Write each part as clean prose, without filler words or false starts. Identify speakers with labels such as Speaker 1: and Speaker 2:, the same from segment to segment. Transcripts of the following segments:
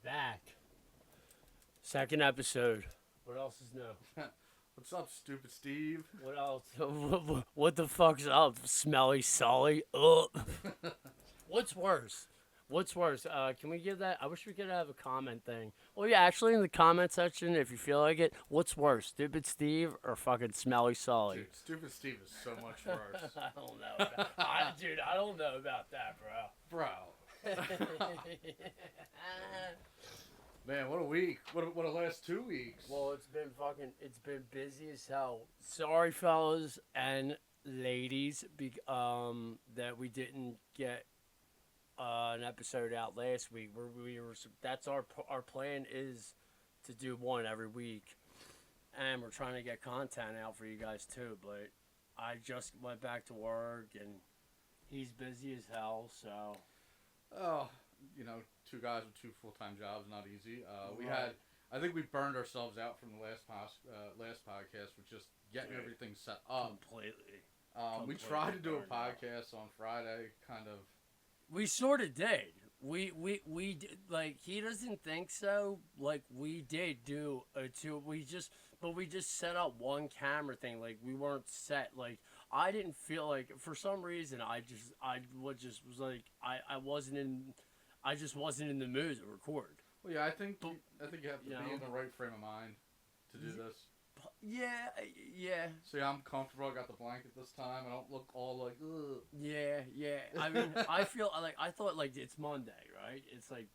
Speaker 1: Back. Second episode. What else is new?
Speaker 2: What's up, stupid Steve?
Speaker 1: What else? What the fuck's up? Smelly Sully? Ugh. What's worse? What's worse? Can we give that? I wish we could have a comment thing. Well, yeah, actually, in the comment section, if you feel like it, what's worse, Stupid Steve or fucking Smelly Sully?
Speaker 2: Dude, stupid Steve is so much worse.
Speaker 1: I don't know. Dude, I don't know about that, bro.
Speaker 2: Man, what a week. What a last 2 weeks.
Speaker 1: Well, it's been busy as hell. Sorry, fellas and ladies, that we didn't get an episode out last week. That's our plan is to do one every week, and we're trying to get content out for you guys too. But I just went back to work, and he's busy as hell. So,
Speaker 2: Oh, two guys with two full-time jobs, not easy.
Speaker 1: Right.
Speaker 2: I think we burned ourselves out from the last podcast with just getting
Speaker 1: Dude.
Speaker 2: everything set up.
Speaker 1: Completely.
Speaker 2: We tried to do a
Speaker 1: burned out.
Speaker 2: podcast on Friday, kind of.
Speaker 1: We sort of did. We did, like, he doesn't think so. Like, we did do a two. We just set up one camera thing. Like, we weren't set. Like, I didn't feel like, for some reason, I was like, I just wasn't in the mood to record.
Speaker 2: Well, yeah, I think you have to
Speaker 1: You
Speaker 2: be
Speaker 1: know.
Speaker 2: in the right frame of mind to do this.
Speaker 1: Yeah.
Speaker 2: See, I'm comfortable. I got the blanket this time. I don't look all like, ugh.
Speaker 1: Yeah. I mean, I thought like it's Monday, right? It's like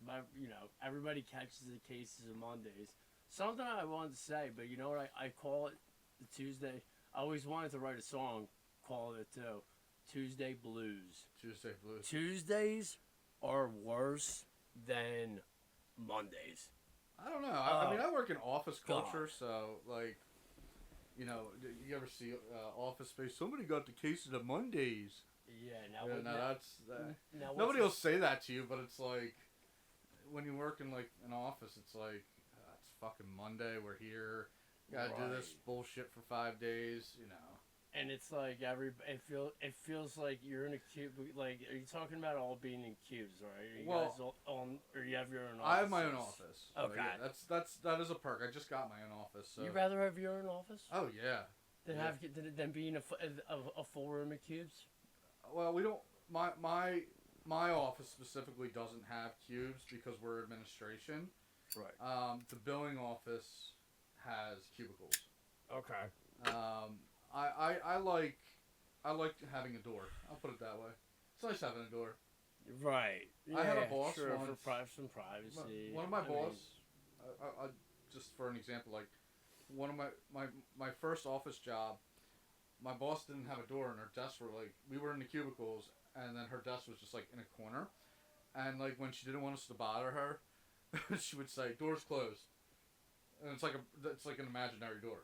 Speaker 1: everybody catches the cases of Mondays. Something I wanted to say, but you know what? I call it the Tuesday. I always wanted to write a song, call it too. Tuesday Blues.
Speaker 2: Tuesday blues.
Speaker 1: Tuesdays are worse than Mondays.
Speaker 2: I don't know. I mean,
Speaker 1: Oh,
Speaker 2: I work in office
Speaker 1: God.
Speaker 2: culture, so like, you ever see Office Space? Somebody got the cases of Mondays.
Speaker 1: Yeah.
Speaker 2: Yeah, no, that's
Speaker 1: now what's
Speaker 2: nobody
Speaker 1: the-
Speaker 2: will say that to you, but it's like when you work in like an office, it's like it's fucking Monday. We're here. Gotta do this
Speaker 1: Right.
Speaker 2: bullshit for 5 days.
Speaker 1: And it's like it feels like you're in a cube. Like, are you talking about all being in cubes, right? Are you
Speaker 2: Well,
Speaker 1: guys all on, or you have your own office?
Speaker 2: I have my own office. So,
Speaker 1: Okay.
Speaker 2: yeah, that is a perk. I just got my own office. So.
Speaker 1: You'd rather have your own office
Speaker 2: Oh yeah.
Speaker 1: than
Speaker 2: Yeah.
Speaker 1: than being a full room of cubes?
Speaker 2: Well, we don't. My office specifically doesn't have cubes because we're administration.
Speaker 1: Right.
Speaker 2: The billing office has cubicles.
Speaker 1: Okay.
Speaker 2: I like having a door. I'll put it that way. It's nice having a door.
Speaker 1: Right.
Speaker 2: I had a
Speaker 1: Yeah,
Speaker 2: boss
Speaker 1: sure,
Speaker 2: once-
Speaker 1: for some privacy.
Speaker 2: One of my
Speaker 1: I mean,
Speaker 2: boss, just for an example, like one of my first office job, my boss didn't have a door and her desks were like, we were in the cubicles and then her desk was just like in a corner, and like when she didn't want us to bother her, she would say, "Door's closed," and it's like an imaginary door.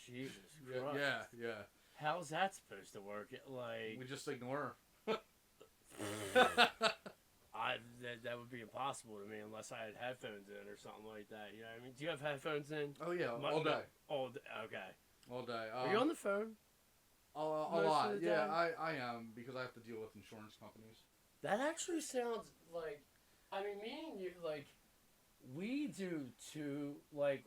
Speaker 1: Jesus
Speaker 2: Yeah,
Speaker 1: Christ.
Speaker 2: yeah.
Speaker 1: How's that supposed to work? Like,
Speaker 2: We just ignore
Speaker 1: that would be impossible to me unless I had headphones in or something like that. You know what I mean? Do you have headphones in?
Speaker 2: Oh yeah,
Speaker 1: My-
Speaker 2: all day,
Speaker 1: All day. Okay.
Speaker 2: all day.
Speaker 1: Are you on the phone?
Speaker 2: A
Speaker 1: most
Speaker 2: lot?
Speaker 1: of the
Speaker 2: Yeah,
Speaker 1: time?
Speaker 2: I am because I have to deal with insurance companies.
Speaker 1: That actually sounds like, I mean, me and you, like, we do two, like,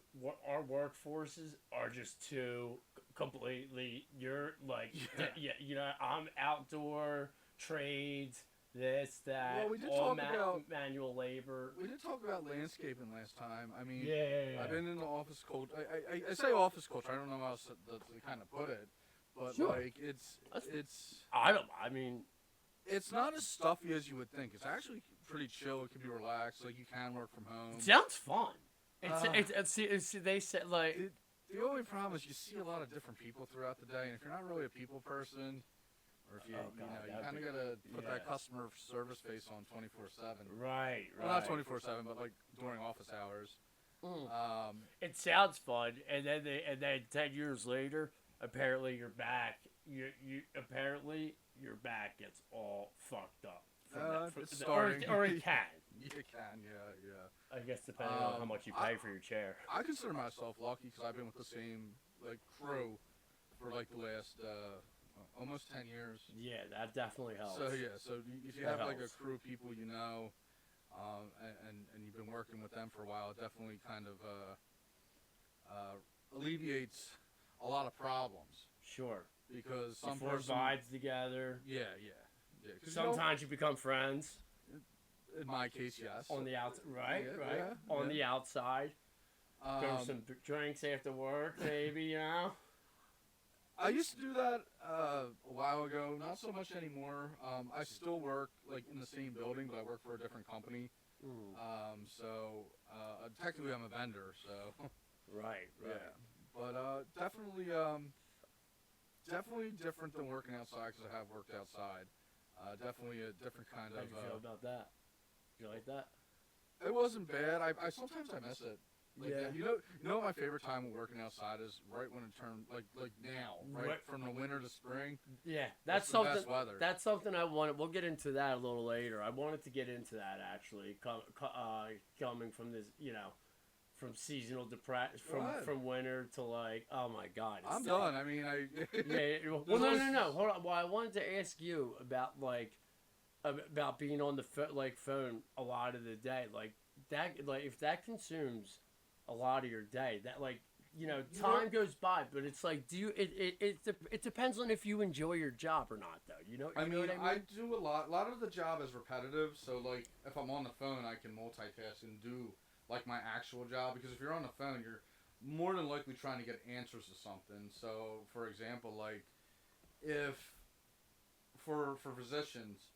Speaker 1: our workforces are just two completely, you're, like,
Speaker 2: Yeah.
Speaker 1: I'm outdoor, trades, this, that,
Speaker 2: Well, we did
Speaker 1: all
Speaker 2: talk about-
Speaker 1: manual labor.
Speaker 2: We did talk about landscaping last time. I mean,
Speaker 1: Yeah.
Speaker 2: I've been in the office culture. I say office culture. I don't know how else to kind of put it, but
Speaker 1: Sure.
Speaker 2: like it's it's not as stuffy as you would think. It's actually pretty chill. It can be relaxed. Like you can work from home.
Speaker 1: It sounds fun.
Speaker 2: Uh,
Speaker 1: They said, like,
Speaker 2: The only problem is you see a lot of different people throughout the day, and if you're not really a people person, or if you
Speaker 1: Oh, God,
Speaker 2: you
Speaker 1: that'd
Speaker 2: kind of
Speaker 1: be-
Speaker 2: gotta put that
Speaker 1: yeah.
Speaker 2: customer service face on 24/7.
Speaker 1: right.
Speaker 2: Well, not 24/7, but like during office hours.
Speaker 1: Mm. It sounds fun, and then 10 years later, apparently your back, apparently your back gets all fucked up.
Speaker 2: It's starting.
Speaker 1: Or it can.
Speaker 2: You can, yeah.
Speaker 1: I guess depending on how much you pay
Speaker 2: I-
Speaker 1: for your chair.
Speaker 2: I consider myself lucky because I've been with the same like crew for like the last almost 10 years.
Speaker 1: Yeah, that definitely helps.
Speaker 2: So yeah, so if you
Speaker 1: That
Speaker 2: have like a
Speaker 1: helps.
Speaker 2: crew of people you know, and you've been working with them for a while, it definitely kind of alleviates a lot of problems
Speaker 1: Sure.
Speaker 2: because some
Speaker 1: Four
Speaker 2: person,
Speaker 1: vibes together.
Speaker 2: yeah, yeah, yeah. 'Cause
Speaker 1: Sometimes you become friends.
Speaker 2: in my case, yes.
Speaker 1: On the outside, right,
Speaker 2: Yeah,
Speaker 1: right.
Speaker 2: yeah,
Speaker 1: On
Speaker 2: yeah.
Speaker 1: the outside, go for some drinks after work, maybe.
Speaker 2: I used to do that a while ago. Not so much anymore. I still work like in the same building, but I work for a different company.
Speaker 1: Mm.
Speaker 2: So technically I'm a vendor. So
Speaker 1: Right, right.
Speaker 2: yeah, but definitely different than working outside because I have worked outside. Definitely a different kind
Speaker 1: How'd
Speaker 2: of.
Speaker 1: you feel about that? You like that?
Speaker 2: It wasn't bad. I sometimes I miss it. Like
Speaker 1: Yeah.
Speaker 2: that. You know what my favorite time of working outside is right when it turned like now, right from the winter to spring.
Speaker 1: Yeah,
Speaker 2: That's the
Speaker 1: something.
Speaker 2: best weather.
Speaker 1: That's something I wanted. We'll get into that a little later. I wanted to get into that actually, coming from this, from seasonal depression, from winter to like, oh my God,
Speaker 2: I'm done. I mean,
Speaker 1: yeah. Well, no. Hold on. Well, I wanted to ask you about being on the phone a lot of the day, like that, like if that consumes a lot of your day, that time goes by, but it's like, do you? It depends on if you enjoy your job or not, though. You know.
Speaker 2: I
Speaker 1: Know
Speaker 2: mean,
Speaker 1: what I mean?
Speaker 2: I do a lot. A lot of the job is repetitive, so like if I'm on the phone, I can multitask and do like my actual job. Because if you're on the phone, you're more than likely trying to get answers to something. So, for example, like if for physicians,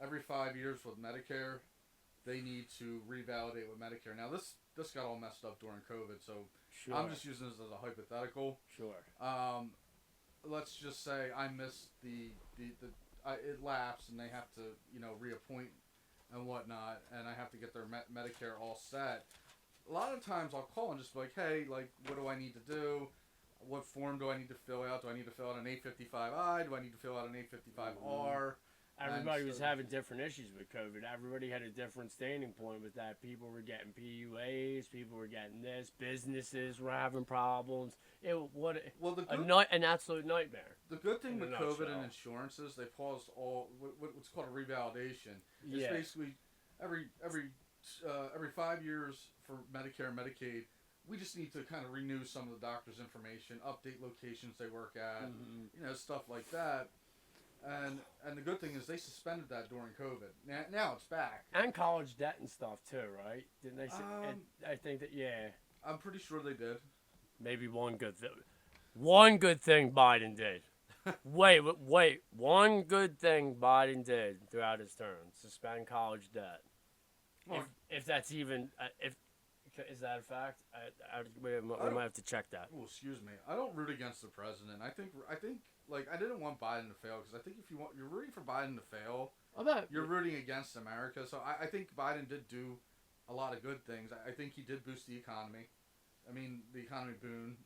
Speaker 2: every 5 years with Medicare, they need to revalidate with Medicare. Now this got all messed up during COVID, so
Speaker 1: Sure.
Speaker 2: I'm just using this as a hypothetical.
Speaker 1: Sure.
Speaker 2: Let's just say I missed it lapsed and they have to reappoint and whatnot, and I have to get their Medicare all set. A lot of times I'll call and just be like, hey, like, what do I need to do? What form do I need to fill out? Do I need to fill out an 855I? Do I need to fill out an 855R?
Speaker 1: Everybody was having different issues with COVID. Everybody had a different standing point with that. People were getting PUAs. People were getting this. Businesses were having problems. An absolute nightmare.
Speaker 2: The good thing with COVID and insurances, they paused all what's called a revalidation. It's basically every 5 years for Medicare and Medicaid. We just need to kind of renew some of the doctor's information, update locations they work at, stuff like that. And the good thing is they suspended that during COVID. Now it's back.
Speaker 1: And college debt and stuff too, right? Didn't they say? I think that, yeah.
Speaker 2: I'm pretty sure they did.
Speaker 1: Maybe one good thing. One good thing Biden did. wait. One good thing Biden did throughout his term: suspend college debt. Well, if that's even is that a fact? We might have to check that.
Speaker 2: Oh, excuse me. I don't root against the president. I think like I didn't want Biden to fail because I think if you're rooting for Biden to fail, you're rooting against America. So I think Biden did do a lot of good things. I think he did boost the economy. I mean, the economy boomed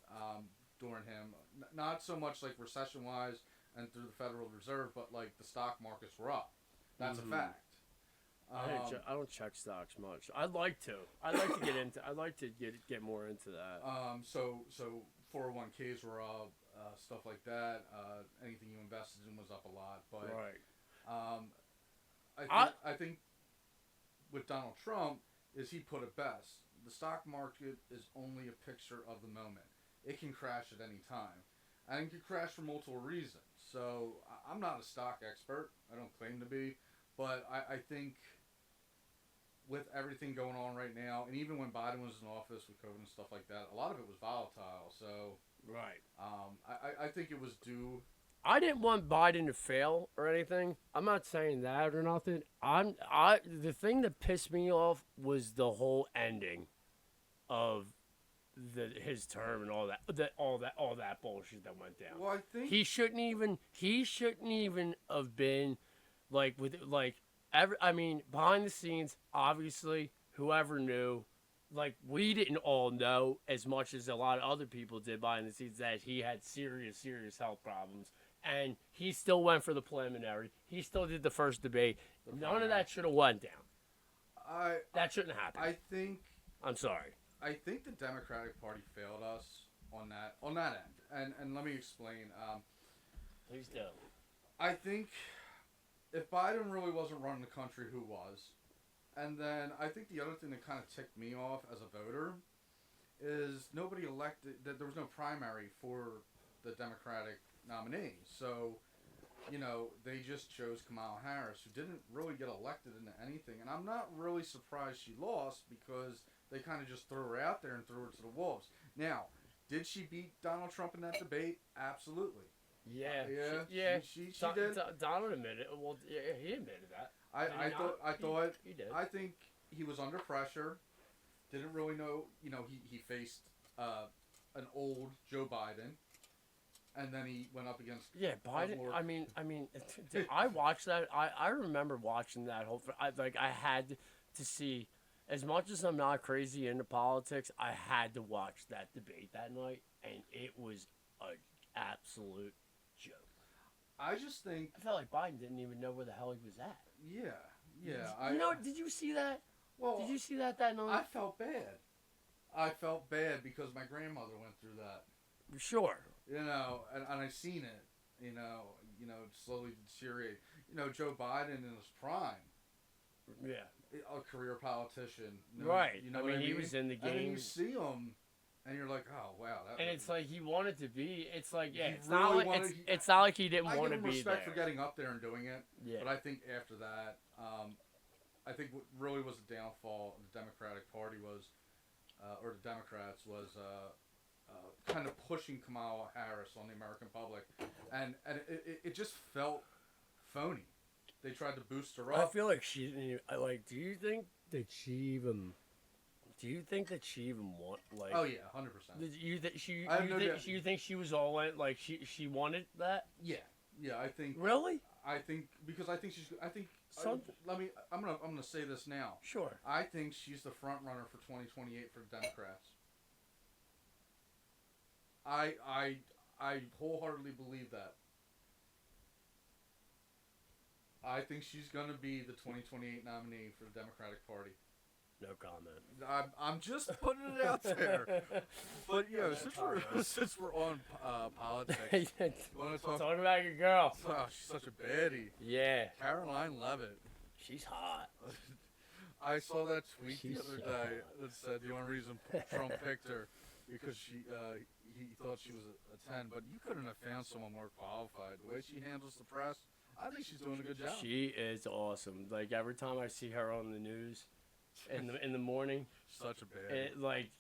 Speaker 2: during him. Not so much like recession-wise and through the Federal Reserve, but like the stock markets were up. That's a fact.
Speaker 1: I don't check stocks much. I'd like to. I'd like to get into. I'd like to get more into that.
Speaker 2: So 401ks were up, stuff like that. Anything you invested in was up a lot. But
Speaker 1: right.
Speaker 2: I think with Donald Trump is he put it best. The stock market is only a picture of the moment. It can crash at any time, and it can crash for multiple reasons. So I'm not a stock expert. I don't claim to be, but I think with everything going on right now, and even when Biden was in office with COVID and stuff like that, a lot of it was volatile. So
Speaker 1: right.
Speaker 2: I think it was due.
Speaker 1: I didn't want Biden to fail or anything. I'm not saying that or nothing. The thing that pissed me off was the whole ending of his term and all that bullshit that went down.
Speaker 2: Well, I think
Speaker 1: he shouldn't even have been behind the scenes, obviously, whoever knew, we didn't all know as much as a lot of other people did behind the scenes that he had serious health problems. And he still went for the preliminary. He still did the first debate. None of that should have went down. That shouldn't happen. I'm sorry.
Speaker 2: I think the Democratic Party failed us on that end. And let me explain.
Speaker 1: Please do.
Speaker 2: I think if Biden really wasn't running the country, who was? And then I think the other thing that kind of ticked me off as a voter is nobody elected, that there was no primary for the Democratic nominee. So, they just chose Kamala Harris, who didn't really get elected into anything. And I'm not really surprised she lost because they kind of just threw her out there and threw her to the wolves. Now, did she beat Donald Trump in that debate? Absolutely.
Speaker 1: Yeah.
Speaker 2: She did.
Speaker 1: Donald admitted. Well, yeah, he admitted that.
Speaker 2: I think he was under pressure. Didn't really know. He faced an old Joe Biden, and then he went up against.
Speaker 1: Yeah, Biden. I mean, I watched that. I remember watching that whole. I had to see. As much as I'm not crazy into politics, I had to watch that debate that night, and it was an absolute joke.
Speaker 2: I just think
Speaker 1: I felt like Biden didn't even know where the hell he was at.
Speaker 2: Yeah.
Speaker 1: Did you see that?
Speaker 2: Well,
Speaker 1: did you see that night?
Speaker 2: I felt bad. I felt bad because my grandmother went through that.
Speaker 1: Sure.
Speaker 2: And I seen it. Slowly deteriorate. Joe Biden in his prime.
Speaker 1: Yeah.
Speaker 2: A career politician.
Speaker 1: Right.
Speaker 2: You know what I mean?
Speaker 1: He was in the game.
Speaker 2: And then you see him, and you're like, oh wow.
Speaker 1: It's like he wanted to be. It's like it's
Speaker 2: really
Speaker 1: not like it's not like he didn't want to be there.
Speaker 2: I give him respect for getting up there and doing it.
Speaker 1: Yeah.
Speaker 2: But I think after that, I think what really was the downfall of the Democratic Party was, or the Democrats was, kind of pushing Kamala Harris on the American public, and it just felt phony. They tried to boost her up.
Speaker 1: I feel like she didn't even, do you think that she even want
Speaker 2: Oh yeah, 100%.
Speaker 1: You think she was all in, like she wanted that?
Speaker 2: Yeah, I think.
Speaker 1: Really?
Speaker 2: I think because I think she's. I think. I'm gonna say this now.
Speaker 1: Sure.
Speaker 2: I think she's the front runner for 2028 for the Democrats. I wholeheartedly believe that. I think she's going to be the 2028 nominee for the Democratic Party.
Speaker 1: No comment.
Speaker 2: I'm just putting it out there. But since we're on politics, want to
Speaker 1: talk about your girl?
Speaker 2: Oh, she's such a baddie.
Speaker 1: Yeah.
Speaker 2: Caroline Leavitt.
Speaker 1: She's hot.
Speaker 2: I saw that tweet the other day that said the only reason Trump picked her because he thought she was a 10, but you couldn't have found someone more qualified. The way she handles the press. I think she's doing a good job.
Speaker 1: She is awesome. Like every time I see her on the news, in the morning,
Speaker 2: such a bad.
Speaker 1: I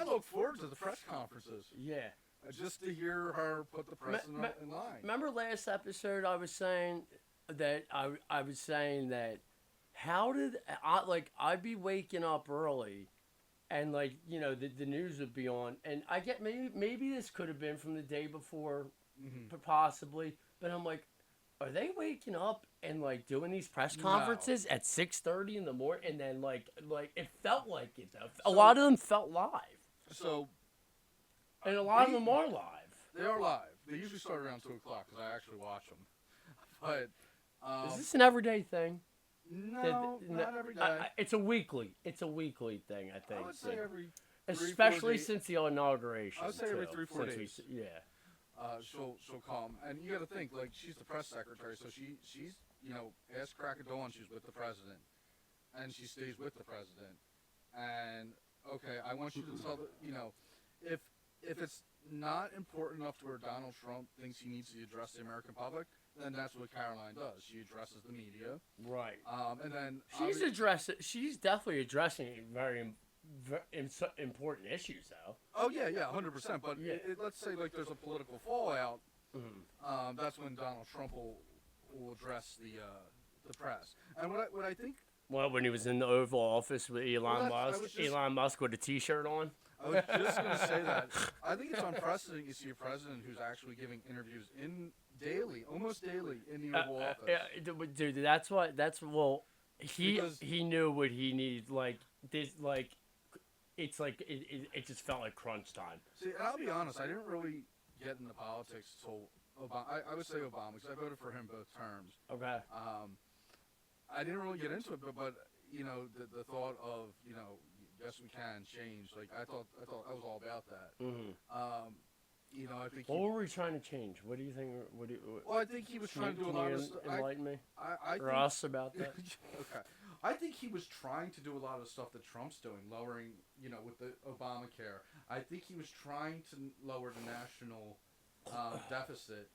Speaker 2: look forward to the press conferences.
Speaker 1: Yeah.
Speaker 2: Just to hear her put the press in line.
Speaker 1: Remember last episode I was saying that how did I'd be waking up early, and the news would be on, and I get maybe this could have been from the day before, possibly, but I'm like. Are they waking up and doing these press conferences at 6:30 in the morning? And then it felt like it though. A lot of them felt live. And a lot of them are live.
Speaker 2: They are live. They usually start around 2:00 because I actually watch them. But
Speaker 1: is this an everyday thing?
Speaker 2: No, not every day.
Speaker 1: It's a weekly thing. I think.
Speaker 2: I would say every.
Speaker 1: Especially since the inauguration.
Speaker 2: I would say every 3-4 days.
Speaker 1: Yeah.
Speaker 2: She'll come, and you got to think she's the press secretary, so she's ask crack of dawn she's with the president, and she stays with the president, and okay, I want you to tell if it's not important enough to where Donald Trump thinks he needs to address the American public, then that's what Caroline does. She addresses the media,
Speaker 1: right?
Speaker 2: And then
Speaker 1: she's definitely addressing very important issues, though.
Speaker 2: Oh yeah, 100%. But let's say there's a political fallout.
Speaker 1: Mm-hmm.
Speaker 2: That's when Donald Trump will address the press. And what I think.
Speaker 1: Well, when he was in the Oval Office with Elon Musk with a T-shirt on.
Speaker 2: I was just going to say that. I think it's unprecedented. You see a president who's actually giving interviews almost daily in the Oval Office.
Speaker 1: Yeah, dude. He knew what he needed. It just felt like crunch time.
Speaker 2: See, and I'll be honest, I didn't really get into politics until Obama. I would say Obama because I voted for him both terms.
Speaker 1: Okay.
Speaker 2: I didn't really get into it, but the thought of yes we can change. I thought I was all about that.
Speaker 1: Mm-hmm.
Speaker 2: I think
Speaker 1: What were we trying to change? What do you think?
Speaker 2: Well, I think he was trying to do a lot of stuff.
Speaker 1: Enlighten me
Speaker 2: I
Speaker 1: or
Speaker 2: think,
Speaker 1: us about that.
Speaker 2: okay. I think he was trying to do a lot of stuff that Trump's doing, lowering, with the Obamacare. I think he was trying to lower the national deficit,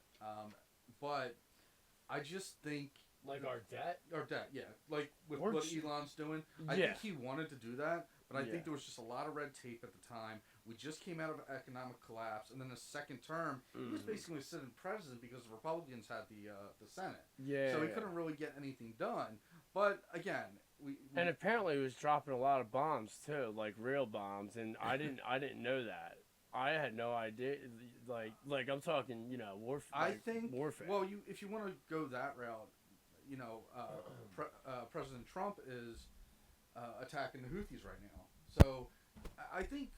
Speaker 2: but I just think
Speaker 1: Like our debt?
Speaker 2: our debt, yeah, like with
Speaker 1: We're
Speaker 2: what
Speaker 1: ch-
Speaker 2: Elon's doing. I
Speaker 1: Yeah.
Speaker 2: think he wanted to do that, but I
Speaker 1: Yeah.
Speaker 2: think there was just a lot of red tape at the time. We just came out of economic collapse, and then the second term, he was basically sitting president because the Republicans had the Senate.
Speaker 1: Yeah.
Speaker 2: So he couldn't really get anything done. But again, we
Speaker 1: And apparently he was dropping a lot of bombs too, like real bombs, and I didn't know that. I had no idea. Like I'm talking, warfare.
Speaker 2: I think
Speaker 1: warfare.
Speaker 2: Well, if you want to go that route, President Trump is attacking the Houthis right now. So I think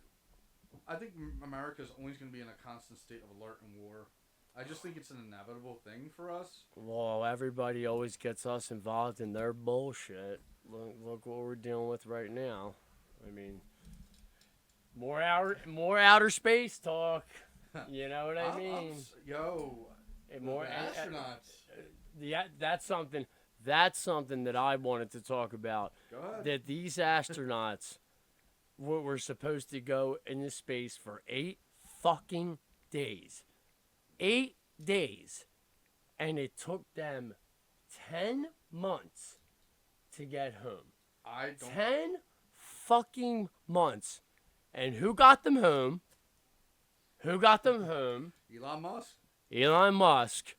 Speaker 2: America is always going to be in a constant state of alert and war. I just think it's an inevitable thing for us.
Speaker 1: Well, everybody always gets us involved in their bullshit. Look what we're dealing with right now. I mean, more outer space talk. You know what I mean? And more
Speaker 2: astronauts.
Speaker 1: That's something that I wanted to talk about.
Speaker 2: Go ahead.
Speaker 1: That these astronauts were supposed to go into space for 8 fucking days. 8 days. And it took them 10 months to get home. 10 fucking months. And who got them home?
Speaker 2: Elon Musk.
Speaker 1: Elon Musk.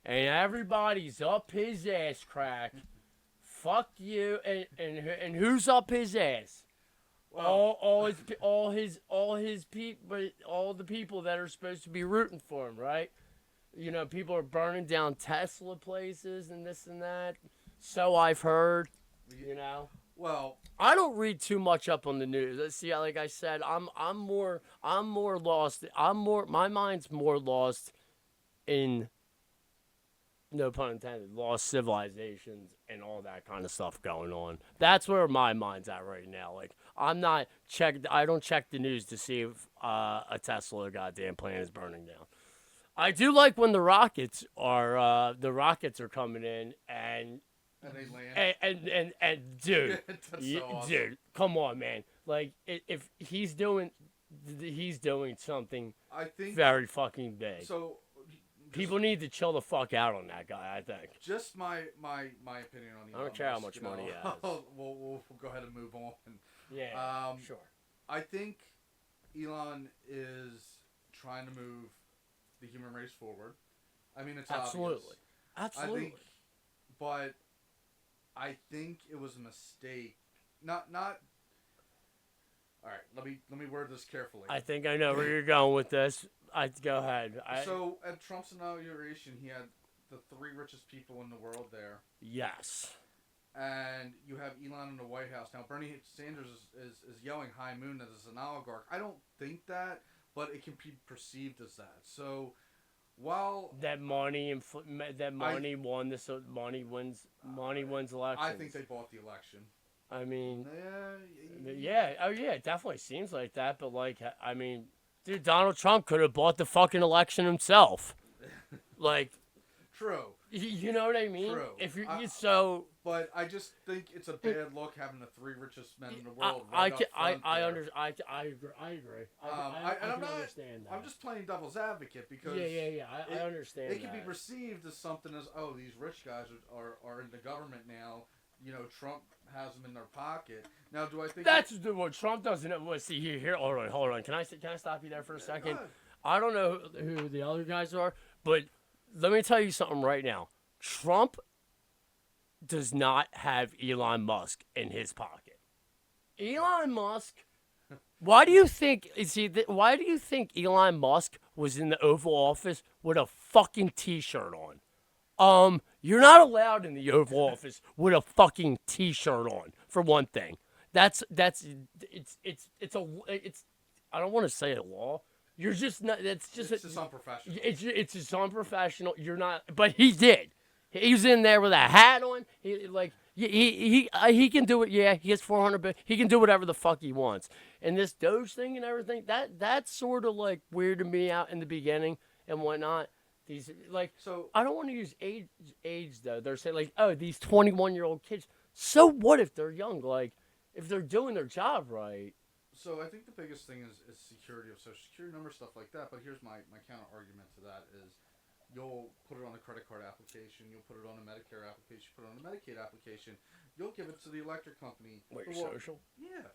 Speaker 1: And everybody's up his ass crack. Fuck you. And who's up his ass?
Speaker 2: Well,
Speaker 1: all his people, all the people that are supposed to be rooting for him, right? People are burning down Tesla places and this and that. So I've heard.
Speaker 2: Well,
Speaker 1: I don't read too much up on the news. Let's see, like I said, I'm more lost. My mind's more lost in, no pun intended, lost civilizations and all that kind of stuff going on. That's where my mind's at right now. Like I don't check the news to see if a Tesla goddamn plane is burning down. I do like when the rockets are coming in and
Speaker 2: they land.
Speaker 1: and dude,
Speaker 2: That's so awesome.
Speaker 1: Dude, come on, man. Like if he's doing something
Speaker 2: I think
Speaker 1: very fucking big.
Speaker 2: So
Speaker 1: people need to chill the fuck out on that guy, I think.
Speaker 2: Just my opinion on Elon
Speaker 1: I don't care how
Speaker 2: Musk,
Speaker 1: much money he has.
Speaker 2: We'll go ahead and move on.
Speaker 1: Yeah, sure.
Speaker 2: I think Elon is trying to move the human race forward. I mean, it's
Speaker 1: Absolutely.
Speaker 2: obvious. I think it was a mistake. Not. All right, let me word this carefully.
Speaker 1: I think I know where you're going with this. Go ahead.
Speaker 2: So at Trump's inauguration, he had the 3 richest people in the world there.
Speaker 1: Yes.
Speaker 2: And you have Elon in the White House. Now, Bernie Sanders is yelling high moon that is an oligarch. I don't think that, but it can be perceived as that. So, while
Speaker 1: that money wins elections.
Speaker 2: I think they bought the election.
Speaker 1: I mean, yeah. Oh, yeah. It definitely seems like that. But dude, Donald Trump could have bought the fucking election himself.
Speaker 2: True.
Speaker 1: You know what I mean?
Speaker 2: True. But I just think it's a bad look having the 3 richest men in the world.
Speaker 1: I agree. I understand that.
Speaker 2: I'm just playing devil's advocate because
Speaker 1: I understand.
Speaker 2: It can be perceived as something as these rich guys are in the government now. Trump has them in their pocket. Now, do I think
Speaker 1: that's what Trump doesn't? Well, see here. Hold on. Can I stop you there for a second? I don't know who the other guys are, but let me tell you something right now. Trump does not have Elon Musk in his pocket. Elon Musk. Why do you think Elon Musk was in the Oval Office with a fucking T-shirt on? You're not allowed in the Oval Office with a fucking T-shirt on, for one thing. It's I don't want to say a law. You're just not. It's just
Speaker 2: unprofessional.
Speaker 1: It's just unprofessional. You're not. But he did. He's in there with a hat on. He can do it. Yeah, he has 400. But he can do whatever the fuck he wants. And this Doge thing and everything, that's sort of like weirded me out in the beginning and whatnot. These like
Speaker 2: So
Speaker 1: I don't want to use age though. They're saying like, oh, these 21-year-old kids. So what if they're young? Like if they're doing their job right.
Speaker 2: So I think the biggest thing is security of social security number, stuff like that. But here's my counter argument to that is you'll put it on a credit card application, you'll put it on a Medicare application, put it on a Medicaid application, you'll give it to the electric company.
Speaker 1: Wait, social?
Speaker 2: Yeah.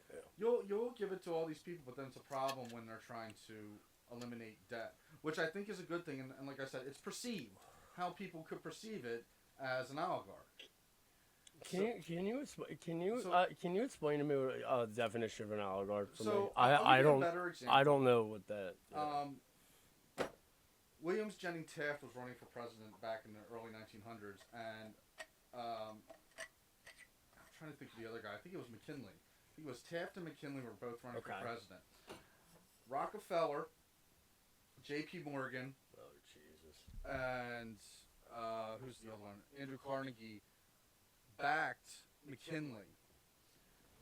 Speaker 1: Yeah.
Speaker 2: You'll give it to all these people, but then it's a problem when they're trying to eliminate debt, which I think is a good thing. And like I said, it's perceived how people could perceive it as an oligarch.
Speaker 1: Can you explain to me what the definition of an oligarch? For me?
Speaker 2: I'll give you
Speaker 1: don't
Speaker 2: a better example.
Speaker 1: I don't know what that.
Speaker 2: Williams Jennings Taft was running for president back in the early 1900s, and I'm trying to think of the other guy. I think it was McKinley. I think it was Taft and McKinley were both running for president. Rockefeller, J.P. Morgan,
Speaker 1: Oh Jesus!
Speaker 2: and who's the other one? Andrew Carnegie backed McKinley,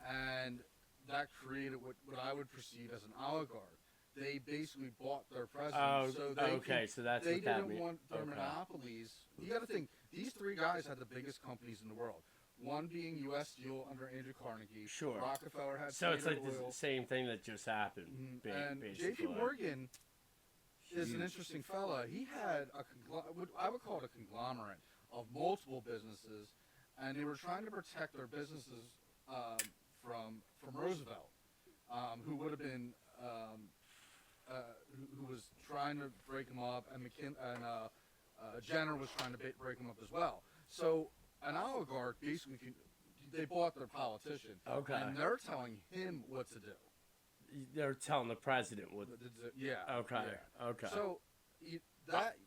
Speaker 2: and that created what I would perceive as an oligarch. They basically bought their president.
Speaker 1: So that's
Speaker 2: they
Speaker 1: what that
Speaker 2: didn't
Speaker 1: means.
Speaker 2: want their monopolies. You got to think these three guys had the biggest companies in the world. One being U.S. Steel under Andrew Carnegie.
Speaker 1: Sure.
Speaker 2: Rockefeller had
Speaker 1: So it's like
Speaker 2: Oil.
Speaker 1: the same thing that just happened.
Speaker 2: And
Speaker 1: Basically.
Speaker 2: J.P. Morgan is an interesting fella. He had I would call it a conglomerate of multiple businesses, and they were trying to protect their businesses from Roosevelt, who would have been who was trying to break them up, and Jenner was trying to break them up as well. So an oligarch basically they bought their politician, and they're telling him what to do.
Speaker 1: They're telling the president what.
Speaker 2: Yeah.
Speaker 1: Okay.
Speaker 2: Yeah.
Speaker 1: Okay.
Speaker 2: So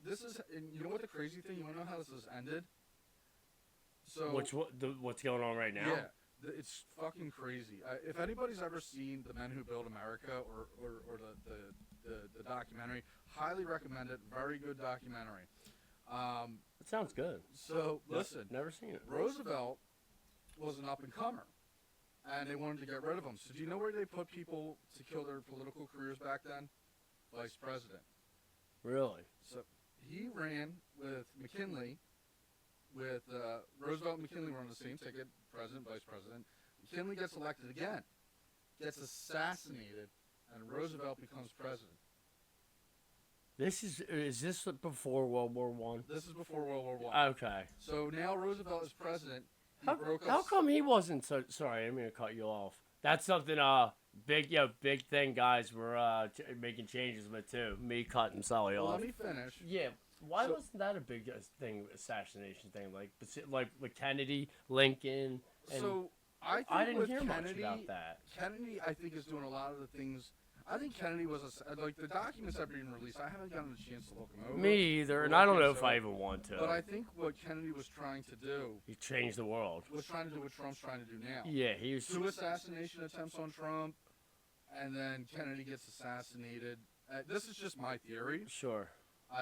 Speaker 2: this is, and you know what the crazy thing? You want to know how this has ended? So
Speaker 1: what's going on right now?
Speaker 2: Yeah, it's fucking crazy. If anybody's ever seen The Men Who Built America or the documentary, highly recommend it. Very good documentary.
Speaker 1: It sounds good.
Speaker 2: So listen,
Speaker 1: never seen it.
Speaker 2: Roosevelt was an up and comer, and they wanted to get rid of him. So do you know where they put people to kill their political careers back then? Vice president.
Speaker 1: Really?
Speaker 2: So he ran with McKinley. With Roosevelt and McKinley were on the same ticket, president, vice president. McKinley gets elected again, gets assassinated, and Roosevelt becomes president.
Speaker 1: Is this before World War One?
Speaker 2: This is before World War One.
Speaker 1: Okay.
Speaker 2: So now Roosevelt is president.
Speaker 1: How come he wasn't so? Sorry, I didn't mean to cut you off. That's something big thing, guys. We're making changes with too. Me cutting Sully off.
Speaker 2: Let me finish.
Speaker 1: Yeah. Why wasn't that a big thing, assassination thing? Like with Kennedy, Lincoln. And
Speaker 2: so I
Speaker 1: didn't hear
Speaker 2: Kennedy,
Speaker 1: much about that.
Speaker 2: Kennedy, I think, is doing a lot of the things. I think Kennedy was like the documents that are being released. I haven't gotten a chance to look them over.
Speaker 1: Me either, and I don't know if I even want to.
Speaker 2: But I think what Kennedy was trying to do,
Speaker 1: he changed the world.
Speaker 2: Was trying to do what Trump's trying to do now.
Speaker 1: Yeah, he was
Speaker 2: 2 assassination attempts on Trump, and then Kennedy gets assassinated. This is just my theory.
Speaker 1: Sure.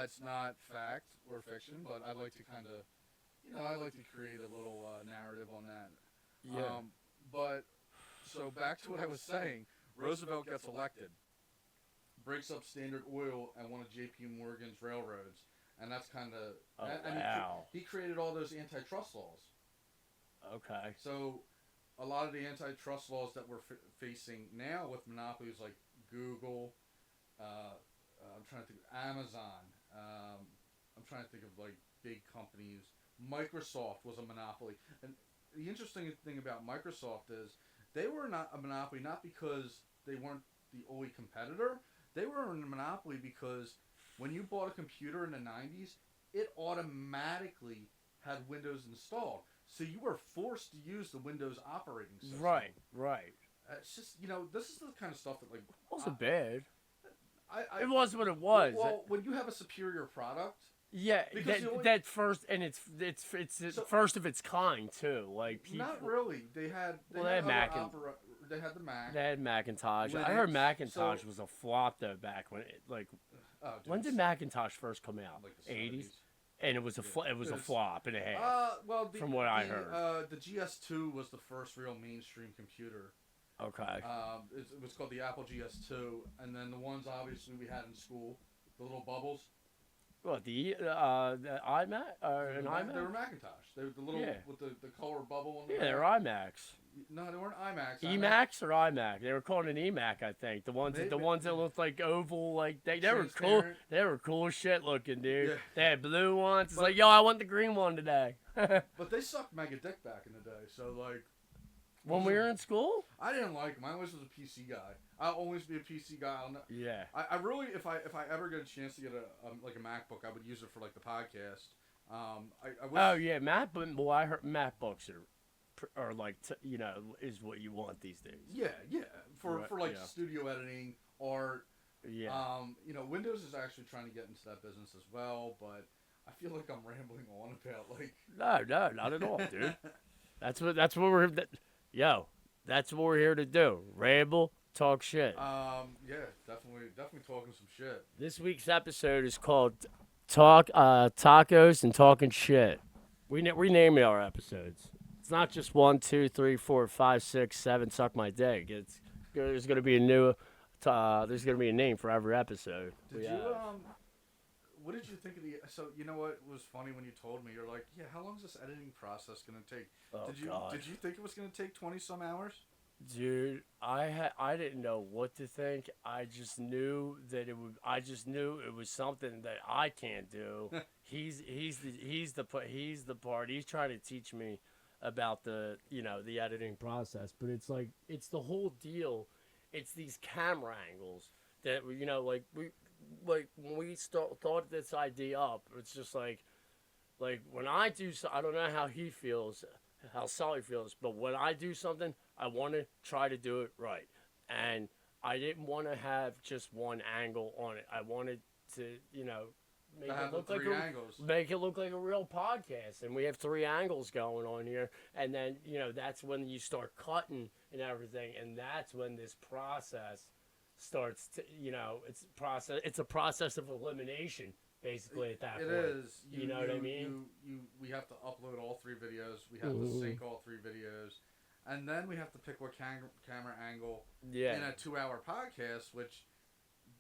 Speaker 2: It's not fact or fiction, but I like to kind of, I like to create a little narrative on that.
Speaker 1: Yeah.
Speaker 2: But so back to what I was saying. Roosevelt gets elected, breaks up Standard Oil and one of J.P. Morgan's railroads, and that's kind of.
Speaker 1: Wow.
Speaker 2: He created all those antitrust laws.
Speaker 1: Okay.
Speaker 2: So, a lot of the antitrust laws that we're facing now with monopolies like Google, I'm trying to think of Amazon. I'm trying to think of like big companies. Microsoft was a monopoly, and the interesting thing about Microsoft is they were not a monopoly not because they weren't the only competitor. They were a monopoly because when you bought a computer in the 90s, it automatically had Windows installed. So you were forced to use the Windows operating system.
Speaker 1: Right.
Speaker 2: It's just, this is the kind of stuff that, like...
Speaker 1: It wasn't bad.
Speaker 2: It
Speaker 1: was what it was.
Speaker 2: Well, when you have a superior product...
Speaker 1: Yeah, that first, and it's first of its kind, too. Like people,
Speaker 2: not really. They had the Mac.
Speaker 1: They had Macintosh.
Speaker 2: Linux.
Speaker 1: I heard Macintosh was a flop, though, back when it, like...
Speaker 2: Oh, dude,
Speaker 1: when did Macintosh first come out?
Speaker 2: Like the
Speaker 1: 80s? and it was it was a flop and a half.
Speaker 2: Well,
Speaker 1: from what I heard.
Speaker 2: The GS2 was the first real mainstream computer.
Speaker 1: Okay.
Speaker 2: It was called the Apple GS2, and then the ones obviously we had in school, the little bubbles.
Speaker 1: What the iMac or an iMac?
Speaker 2: They were Macintosh. They were the little with the color bubble on the
Speaker 1: they were iMacs.
Speaker 2: No, they weren't iMacs.
Speaker 1: Emacs or iMac? They were called an Emac, I think. The ones that looked like oval, like they were cool. They were cool as shit looking, dude. Yeah. They had blue ones. It's like, yo, I want the green one today.
Speaker 2: But they sucked mega dick back in the day. So like,
Speaker 1: when we were in school,
Speaker 2: I didn't like them. I always was a PC guy. I'll always be a PC guy.
Speaker 1: Yeah.
Speaker 2: I really, if I ever get a chance to get like a MacBook, I would use it for like the podcast. I wish.
Speaker 1: Oh yeah, well, I heard MacBooks are like is what you want these days.
Speaker 2: Yeah, for studio editing, art.
Speaker 1: Yeah.
Speaker 2: Windows is actually trying to get into that business as well, but I feel like I'm rambling on about like.
Speaker 1: No, not at all, dude. That's what we're. That's what we're here to do. Ramble, talk shit.
Speaker 2: Yeah, definitely talking some shit.
Speaker 1: This week's episode is called Tacos and Talking Shit. We name our episodes. It's not just 1, 2, 3, 4, 5, 6, 7. Suck my dick. There's gonna be a new. There's gonna be a name for every episode.
Speaker 2: What did you think of the? So you know what was funny when you told me, you're like, yeah, how long is this editing process gonna take?
Speaker 1: Oh,
Speaker 2: did you think it was gonna take 20 some hours?
Speaker 1: Dude, I didn't know what to think. I just knew that it would. I just knew it was something that I can't do. He's the part. He's trying to teach me about the editing process, but it's like it's the whole deal. It's these camera angles that when we thought this idea up, it's just like when I do so, I don't know how he feels, how Sully feels, but when I do something, I want to try to do it right, and I didn't want to have just one angle on it. I wanted to make it look like a real podcast, and we have 3 angles going on here, and then that's when you start cutting and everything, and that's when this process starts to, it's a process of elimination, basically, at that point.
Speaker 2: It is.
Speaker 1: You know what I mean?
Speaker 2: We have to upload all 3 videos. We have to sync all 3 videos. And then we have to pick what camera angle in a 2-hour podcast, which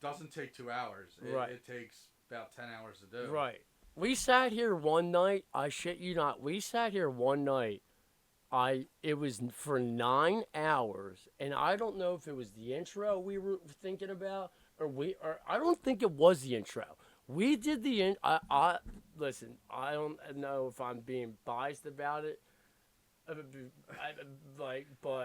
Speaker 2: doesn't take 2 hours. It takes about 10 hours to do.
Speaker 1: Right. We sat here one night, I shit you not, we sat here one night, it was for 9 hours, and I don't know if it was the intro we were thinking about, or I don't think it was the intro. We did listen, I don't know if I'm being biased about it, but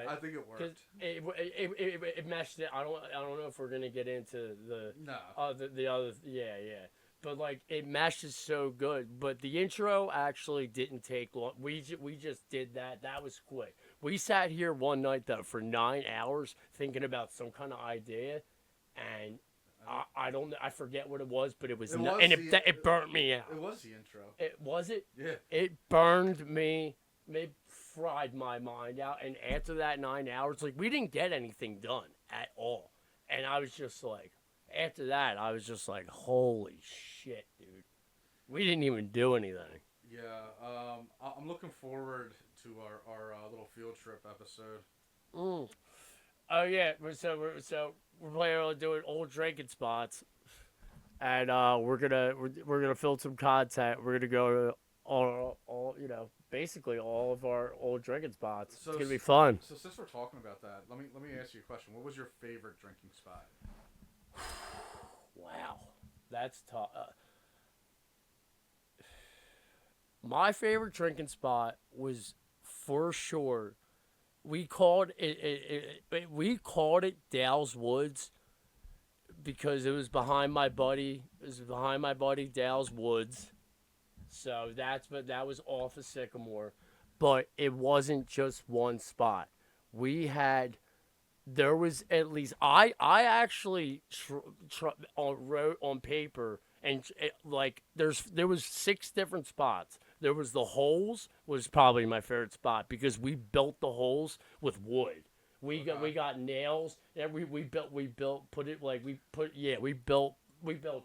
Speaker 2: I think it worked.
Speaker 1: It meshed it. I don't know if we're gonna get into the other. Yeah. But it meshes so good. But the intro actually didn't take long. We just did that. That was quick. We sat here one night though for 9 hours thinking about some kind of idea, and I forget what it was, but it it burnt me out.
Speaker 2: It was the intro.
Speaker 1: Was it?
Speaker 2: Yeah.
Speaker 1: It burned me. It fried my mind out, and after that 9 hours, we didn't get anything done at all, and I was just like, after that, I was just like, holy shit, dude, we didn't even do anything.
Speaker 2: Yeah, I'm looking forward to our little field trip episode.
Speaker 1: Oh yeah, so we're planning on doing old drinking spots, and we're gonna film some content. We're gonna go to all basically all of our old drinking spots. So it's gonna be fun.
Speaker 2: So since we're talking about that, let me ask you a question. What was your favorite drinking spot?
Speaker 1: Wow, that's tough. My favorite drinking spot was for sure. We called it Dale's Woods because it was behind my buddy. Dale's Woods. So that was off of Sycamore, but it wasn't just one spot. There was at least I actually wrote on paper, and there was 6 different spots. There was the holes was probably my favorite spot because we built the holes with wood. We got nails and we built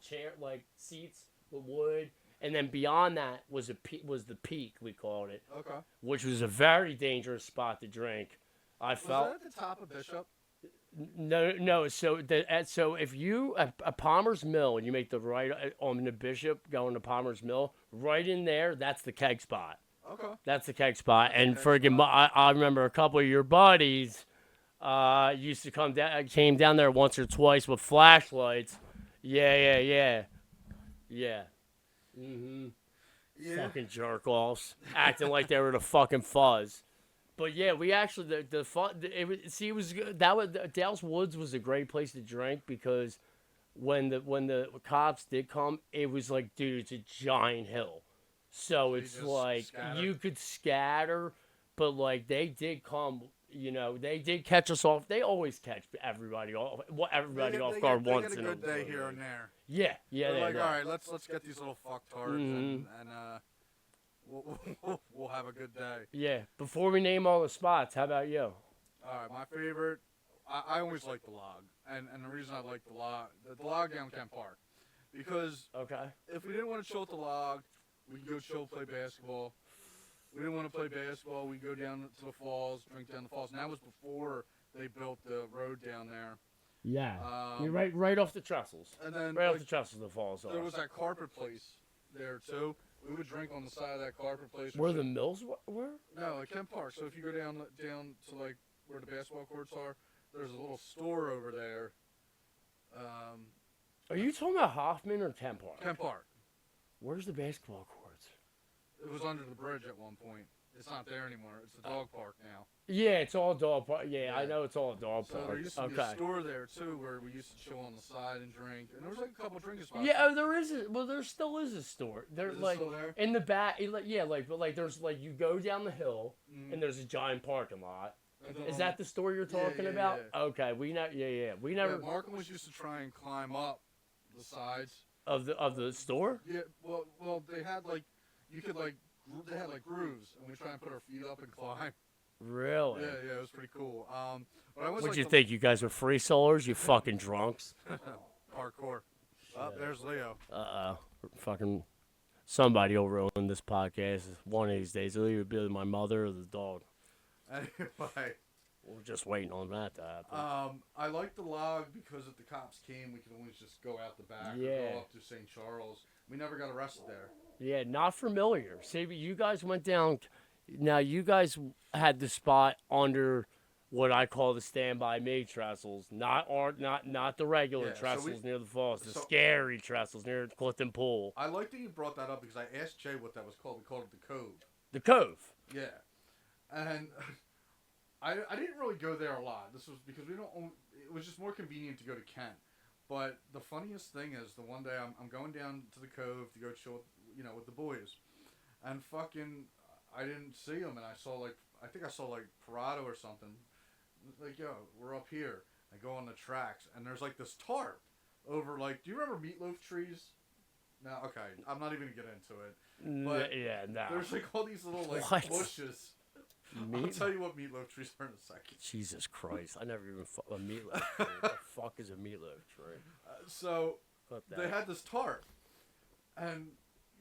Speaker 1: chair seats with wood. and then beyond that was was the peak, we called it,
Speaker 2: Okay.
Speaker 1: which was a very dangerous spot to drink. I
Speaker 2: Was
Speaker 1: felt
Speaker 2: that at the top of Bishop?
Speaker 1: no. So if you at Palmer's Mill and you make the right on the Bishop going to Palmer's Mill, right in there, that's the keg spot.
Speaker 2: Okay.
Speaker 1: That's the keg spot. And
Speaker 2: keg
Speaker 1: friggin',
Speaker 2: spot.
Speaker 1: I remember a couple of your buddies used to came down there once or twice with flashlights. Yeah. Mm-hmm.
Speaker 2: Yeah.
Speaker 1: Fucking jerk offs, acting like they were the fucking fuzz. But yeah, we actually the fun. It was good. That was Dale's Woods was a great place to drink because when the cops did come, it was like, dude, it's a giant hill, so it's
Speaker 2: just
Speaker 1: like
Speaker 2: scatter.
Speaker 1: you could scatter, but like they did come. You know, they did catch us off. They always catch everybody off. Off guard once
Speaker 2: they get
Speaker 1: in
Speaker 2: a good day here and there.
Speaker 1: Yeah.
Speaker 2: They're like,
Speaker 1: they
Speaker 2: all right, let's get these little fucktards and we'll have a good day.
Speaker 1: Yeah. Before we name all the spots, how about you?
Speaker 2: All right, my favorite. I always like the log, and the reason I like the log down Kent Park, because
Speaker 1: Okay.
Speaker 2: if we didn't want to chill at the log, we could go chill, play basketball. We didn't want to play basketball. We go down to the falls, drink down the falls, and that was before they built the road down there.
Speaker 1: Yeah. You're right off the trestles.
Speaker 2: And then
Speaker 1: Right off the trestles, the falls.
Speaker 2: there was that carpet place there too. We would drink on the side of that carpet place.
Speaker 1: Where the mills were?
Speaker 2: No, at Kent Park. So if you go down to like where the basketball courts are, there's a little store over there.
Speaker 1: Are you talking about Hoffman or Kent Park?
Speaker 2: Kent Park.
Speaker 1: Where's the basketball courts?
Speaker 2: It was under the bridge at one point. It's not there anymore. It's the dog park now.
Speaker 1: Yeah, it's all dog park. Yeah, I know it's all dog
Speaker 2: So
Speaker 1: park.
Speaker 2: there used to be a store there too where we used to chill on the side and drink. And there was like a couple drinking spots.
Speaker 1: Yeah, there is. There still is a store. There's
Speaker 2: Is it
Speaker 1: like
Speaker 2: still there?
Speaker 1: in the back. But there's like you go down the hill and there's a giant parking lot. Is that the store you're talking about?
Speaker 2: Yeah.
Speaker 1: Okay, we never. Yeah, we never.
Speaker 2: Yeah, Markham was used to try and climb up the sides
Speaker 1: of the store.
Speaker 2: Yeah, well, they had like they had like grooves, and we try and put our feet up and climb.
Speaker 1: Really?
Speaker 2: Yeah, it was pretty cool. But I was
Speaker 1: What'd
Speaker 2: like
Speaker 1: you think? You guys were free soulers? You fucking drunks?
Speaker 2: Hardcore. Oh, there's Leo.
Speaker 1: Fucking somebody will ruin this podcast one of these days. It'll either be my mother or the dog.
Speaker 2: Anyway.
Speaker 1: We're just waiting on that to happen.
Speaker 2: I like the log because if the cops came, we could always just go out the back or go up to St. Charles. We never got arrested there.
Speaker 1: Yeah, not familiar. See, you guys went down. Now, you guys had the spot under what I call the Stand By Me trestles, not the regular trestles near the falls, the scary trestles near Clifton Pool.
Speaker 2: I like that you brought that up because I asked Jay what that was called. We called it the Cove.
Speaker 1: The Cove.
Speaker 2: Yeah, and I didn't really go there a lot. This was because it was just more convenient to go to Kent. But the funniest thing is the one day I'm going down to the Cove to go chill, with the boys, and fucking I didn't see them, and I think I saw Parado or something. Like, yo, we're up here. I go on the tracks, and there's like this tarp over do you remember meatloaf trees? No, okay, I'm not even gonna get into it. But
Speaker 1: no.
Speaker 2: there's like all these little bushes. I'll tell you what meatloaf trees are in a second.
Speaker 1: Jesus Christ, I never even a meatloaf tree. What the fuck is a meatloaf tree?
Speaker 2: So they had this tarp, and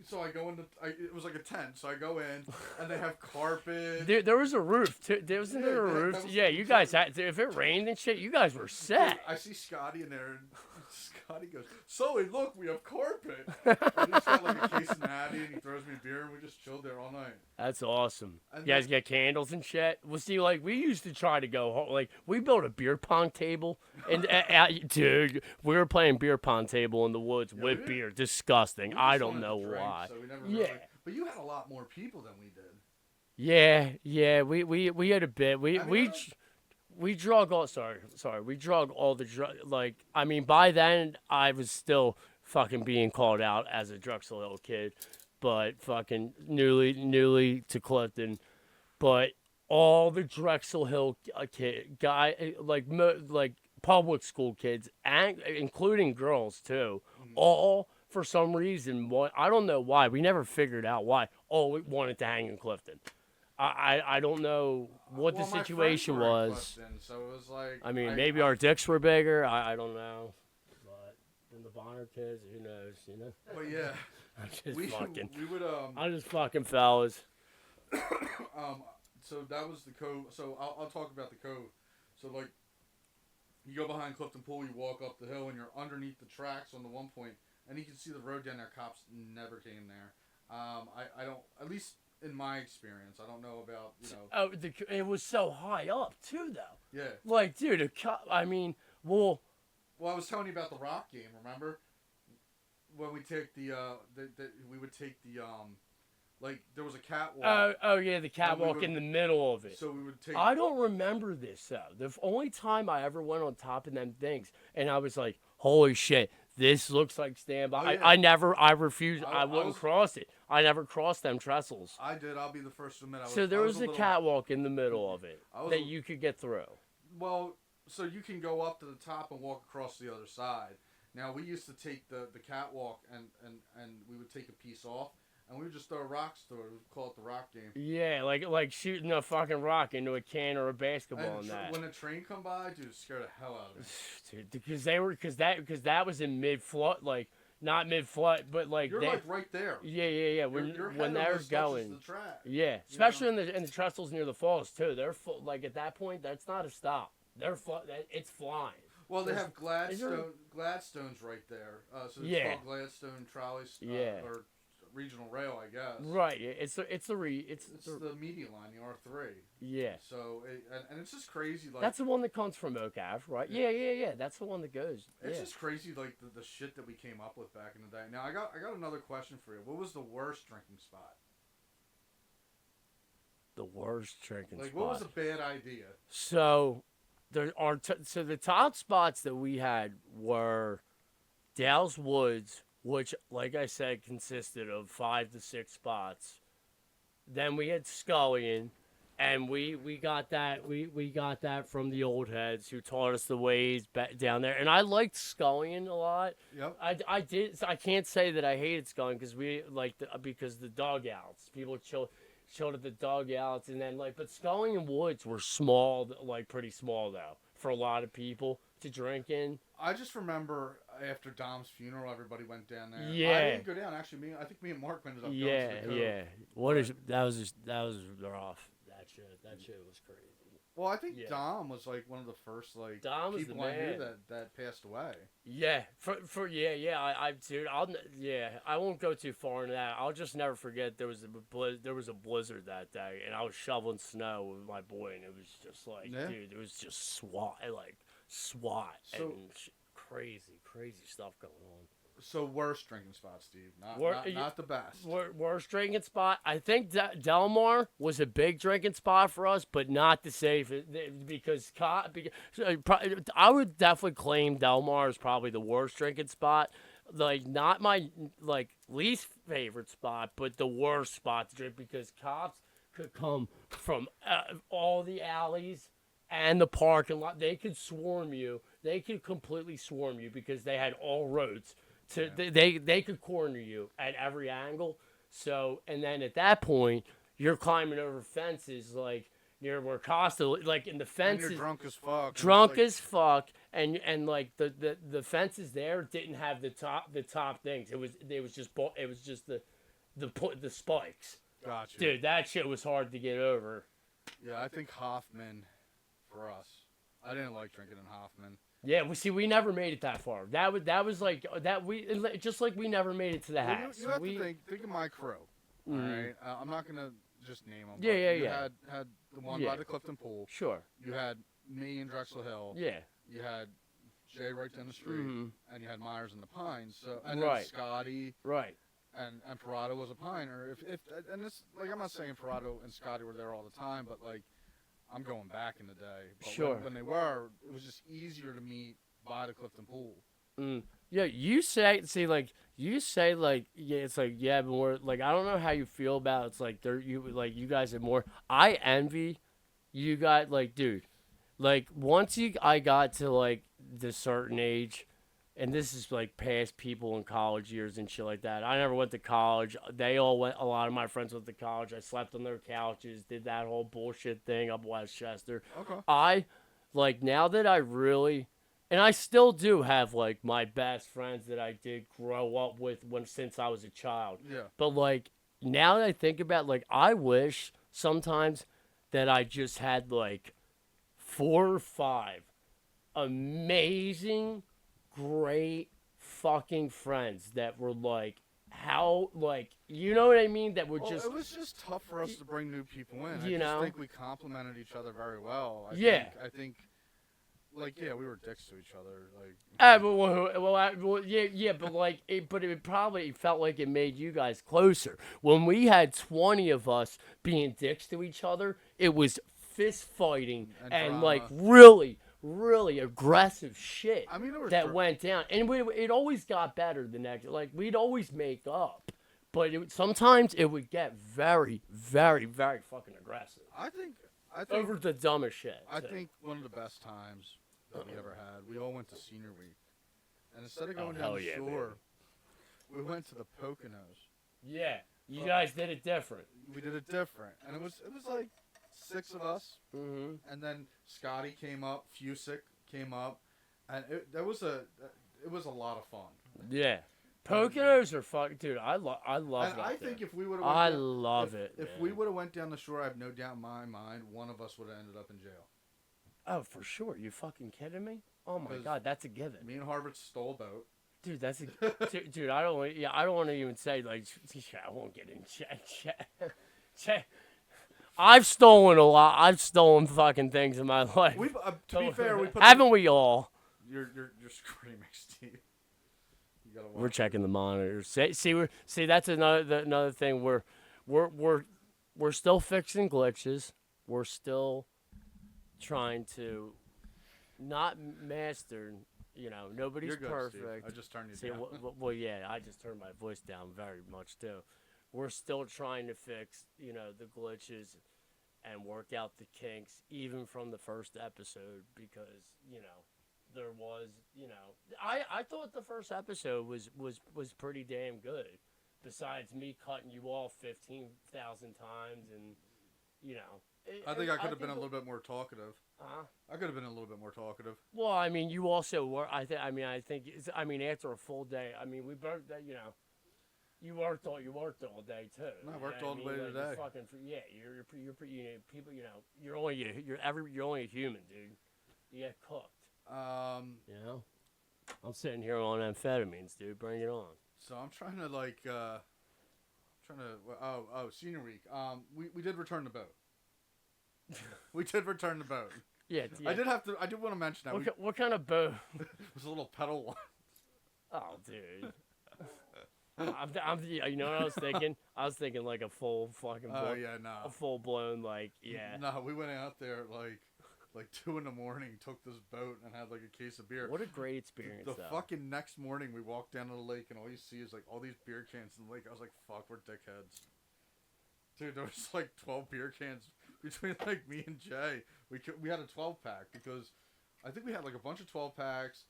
Speaker 2: so I go it was like a tent. So I go in, and they have carpet.
Speaker 1: There was a roof too. Wasn't there a roof? Yeah, you guys had. If it rained and shit, you guys were set.
Speaker 2: I see Scotty in there, and Scotty goes, "Sully, look, we have carpet." I just got like a case of natty, and he throws me a beer, and we just chilled there all night.
Speaker 1: That's awesome.
Speaker 2: And
Speaker 1: you guys get candles and shit. Well, see, we used to try to go home. We built a beer pong table, and dude, we were playing beer pong table in the woods with beer. Disgusting. I don't know why.
Speaker 2: So we never really, but you had a lot more people than we did.
Speaker 1: Yeah. We had a bit. We drug all. We drug all the drug. By then I was still fucking being called out as a Drexel Hill kid, but fucking newly to Clifton. But all the Drexel Hill public school kids, and including girls too, all for some reason, I don't know why. We never figured out why. We wanted to hang in Clifton. I don't know what the situation was.
Speaker 2: Clifton, so it was
Speaker 1: maybe our dicks were bigger. I don't know. But then the Bonner kids, who knows,
Speaker 2: Well, yeah.
Speaker 1: I'm just
Speaker 2: we
Speaker 1: fucking.
Speaker 2: we would
Speaker 1: I'm just fucking fellas.
Speaker 2: so that was the cove. So I'll talk about the cove. So like you go behind Clifton Pool, you walk up the hill, and you're underneath the tracks on the one point, and you can see the road down there. Cops never came there. I don't, at least in my experience, I don't know about, you know.
Speaker 1: Oh, it was so high up too, though.
Speaker 2: Yeah.
Speaker 1: Like, dude, I mean, well.
Speaker 2: Well, I was telling you about the rock game. Remember when we take we would take the like there was a catwalk.
Speaker 1: Oh yeah, the catwalk in the middle of it.
Speaker 2: So we would take.
Speaker 1: I don't remember this though. The only time I ever went on top of them things, and I was like, "Holy shit, this looks like standby."
Speaker 2: Oh, yeah.
Speaker 1: I refused. I wouldn't cross it. I never crossed them trestles.
Speaker 2: I did. I'll be the first to admit.
Speaker 1: So there was a catwalk in the middle of it that you could get through.
Speaker 2: Well, so you can go up to the top and walk across the other side. Now we used to take the catwalk and we would take a piece off. And we would just throw rocks through it. We would call it the rock game.
Speaker 1: Yeah, like shooting a fucking rock into a can or a basketball. And that.
Speaker 2: When a train come by, dude, it scared the hell out of me.
Speaker 1: Dude, because that was in mid flood, like not mid flood, but like
Speaker 2: you're like right there.
Speaker 1: Yeah. When they're going,
Speaker 2: the track,
Speaker 1: yeah, especially in the trestles near the falls too. They're like at that point, that's not a stop. It's flying.
Speaker 2: Well, they have Gladstones right there. So it's called Gladstone trolleys. Or regional rail, I guess.
Speaker 1: Right. It's the
Speaker 2: media line, the R3.
Speaker 1: Yeah.
Speaker 2: So and it's just crazy. Like
Speaker 1: that's the one that comes from Oak Ave, right? Yeah. That's the one that goes.
Speaker 2: It's just crazy, like the shit that we came up with back in the day. Now I got another question for you. What was the worst drinking spot?
Speaker 1: The worst drinking spot.
Speaker 2: Like what was a bad idea?
Speaker 1: So so the top spots that we had were Dale's Woods, which, like I said, consisted of 5 to 6 spots. Then we had Scullion, and we got that from the old heads who taught us the ways down there. And I liked Scullion a lot.
Speaker 2: Yep.
Speaker 1: I did. I can't say that I hated Scullion because the dugouts, people chilled at the dugouts, and then but Scullion Woods were small, like pretty small though for a lot of people to drink in.
Speaker 2: I just remember after Dom's funeral, everybody went down there.
Speaker 1: Yeah.
Speaker 2: I didn't go down. Actually, I think me and Mark ended up going to the Cove.
Speaker 1: Yeah. That was rough. That shit was crazy.
Speaker 2: Well, I think Dom was like one of the first people I knew that passed away.
Speaker 1: Yeah. I won't go too far into that. I'll just never forget there was a blizzard that day, and I was shoveling snow with my boy, and it was just dude, it was just SWAT
Speaker 2: So,
Speaker 1: and crazy stuff going on.
Speaker 2: So worst drinking spot, Steve. Not the best.
Speaker 1: Worst drinking spot. I think Delmar was a big drinking spot for us, but not the safest because I would definitely claim Delmar is probably the worst drinking spot. Like not my least favorite spot, but the worst spot to drink because cops could come from all the alleys and the parking lot. They could swarm you. They could completely swarm you because they had all roads. They could corner you at every angle. So, and then at that point, you're climbing over fences near where Costa, in the fences.
Speaker 2: And you're drunk as fuck.
Speaker 1: As fuck, and the fences there didn't have the top things. It was just the spikes.
Speaker 2: Gotcha.
Speaker 1: Dude, that shit was hard to get over.
Speaker 2: Yeah, I think Hoffman for us. I didn't like drinking in Hoffman.
Speaker 1: Yeah, we never made it that far. That was like that. We never made it to the house.
Speaker 2: You have to think of my crew. All right, I'm not gonna just name them.
Speaker 1: Yeah.
Speaker 2: You had the one by the Clifton Pool.
Speaker 1: Sure.
Speaker 2: You had me in Drexel Hill.
Speaker 1: Yeah.
Speaker 2: You had Jay right down the street, and you had Myers in the Pines. So and
Speaker 1: right.
Speaker 2: then Scotty.
Speaker 1: Right.
Speaker 2: And Parado was a Piner. If and this I'm not saying Parado and Scotty were there all the time, but I'm going back in the day. But
Speaker 1: sure.
Speaker 2: When they were, it was just easier to meet by the Clifton Pool.
Speaker 1: Yeah, it's but we're I don't know how you feel about it. It's you guys have more. I envy you guys. Dude, once I got to this certain age, and this is past people in college years and shit like that. I never went to college. They all went. A lot of my friends went to college. I slept on their couches, did that whole bullshit thing up Westchester.
Speaker 2: Okay.
Speaker 1: I now that I really and I still do have like my best friends that I did grow up with since I was a child.
Speaker 2: Yeah.
Speaker 1: But like now that I think about it, like I wish sometimes that I just had like 4 or 5 amazing, great fucking friends that were like how like you know what I mean that were
Speaker 2: Well,
Speaker 1: just
Speaker 2: it was just tough for us to bring new people in. I
Speaker 1: you
Speaker 2: just
Speaker 1: know
Speaker 2: think we complemented each other very well.
Speaker 1: yeah.
Speaker 2: I think, like, yeah, we were dicks to each other. Like,
Speaker 1: Yeah, but like, but it probably felt like it made you guys closer. When we had 20 of us being dicks to each other, it was fist fighting
Speaker 2: and
Speaker 1: and
Speaker 2: drama.
Speaker 1: like really, really aggressive shit
Speaker 2: I mean, there was
Speaker 1: that went down, and it always got better the next. Like we'd always make up, but sometimes it would get very, very, very fucking aggressive
Speaker 2: I think
Speaker 1: over the dumbest shit.
Speaker 2: I
Speaker 1: too.
Speaker 2: think one of the best times that we ever had, we all went to senior week, and instead of going
Speaker 1: hell
Speaker 2: down the
Speaker 1: yeah,
Speaker 2: shore, we went to the Poconos.
Speaker 1: Yeah, you guys did it different.
Speaker 2: We did it different, and it was like 6 of us,
Speaker 1: Mm-hmm.
Speaker 2: and then Scotty came up, Fusick came up, and it was a lot of fun.
Speaker 1: Yeah. Poconos are fucking, dude. I love
Speaker 2: And
Speaker 1: that.
Speaker 2: I think
Speaker 1: there.
Speaker 2: if we would have,
Speaker 1: I love it.
Speaker 2: If
Speaker 1: man.
Speaker 2: we would have went down the shore, I have no doubt in my mind one of us would have ended up in jail.
Speaker 1: Oh, for sure. You fucking kidding me? Oh my
Speaker 2: 'Cause
Speaker 1: god, that's a given,
Speaker 2: Me and Harvard stole a boat.
Speaker 1: dude. That's a dude. I don't. Yeah, I don't want to even say like. I won't get in check. I've stolen a lot. I've stolen fucking things in my life.
Speaker 2: We, to be fair, we put
Speaker 1: haven't we all?
Speaker 2: You're screaming, Steve. You gotta watch
Speaker 1: We're checking the monitors. See that's another thing. We're still fixing glitches. We're still trying to not master. You know, nobody's
Speaker 2: You're good,
Speaker 1: perfect.
Speaker 2: Steve. I just turned you
Speaker 1: See,
Speaker 2: down.
Speaker 1: well, yeah, I just turned my voice down very much too. We're still trying to fix, the glitches and work out the kinks, even from the first episode, because there was, I thought the first episode was pretty damn good. Besides me cutting you off 15,000 times, and
Speaker 2: I think I could have been a little bit more talkative.
Speaker 1: Huh?
Speaker 2: I could have been a little bit more talkative.
Speaker 1: Well, I mean, you also were. I think. After a full day, we both. You worked all day too.
Speaker 2: No, I worked all the way today.
Speaker 1: You're people. You're only a human, dude. You get cooked. I'm sitting here on amphetamines, dude. Bring it on.
Speaker 2: So I'm trying to senior week. We did return the boat. We did return the boat.
Speaker 1: Yeah.
Speaker 2: I did want to mention that.
Speaker 1: What kind of boat?
Speaker 2: It was a little pedal one.
Speaker 1: Oh, dude. You know what I was thinking? I was thinking like a full fucking.
Speaker 2: Oh yeah, no.
Speaker 1: A full blown yeah.
Speaker 2: No, we went out there like 2 a.m. Took this boat and had like a case of beer.
Speaker 1: What a great experience!
Speaker 2: The fucking next morning, we walked down to the lake and all you see is like all these beer cans in the lake. I was like, "Fuck, we're dickheads." Dude, there was like 12 beer cans between like me and Jay. We had a 12-pack because I think we had like a bunch of 12 packs.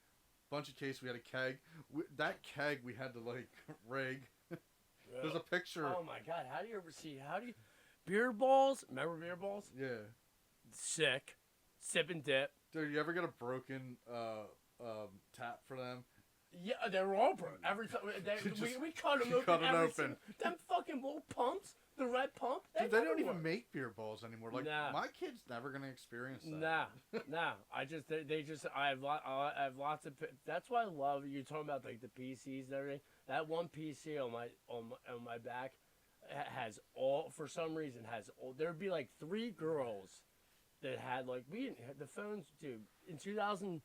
Speaker 2: Bunch of cases. We had a keg. That keg we had to like rig. There's a picture.
Speaker 1: Oh my god! How do you beer balls? Remember beer balls?
Speaker 2: Yeah.
Speaker 1: Sick. Sip and dip.
Speaker 2: Dude, you ever get a broken tap for them?
Speaker 1: Yeah, they were all broke. Every time we cut them open.
Speaker 2: Cut it open.
Speaker 1: Them fucking little pumps, the red pump.
Speaker 2: Dude, they don't even make beer balls anymore. Like my kid's never gonna experience that.
Speaker 1: Nah. I have lots of. That's why I love you talking about like the PCs and everything. That one PC on my back has all for some reason has all. There'd be like 3 girls that had like we didn't have the phones, dude. In 2005.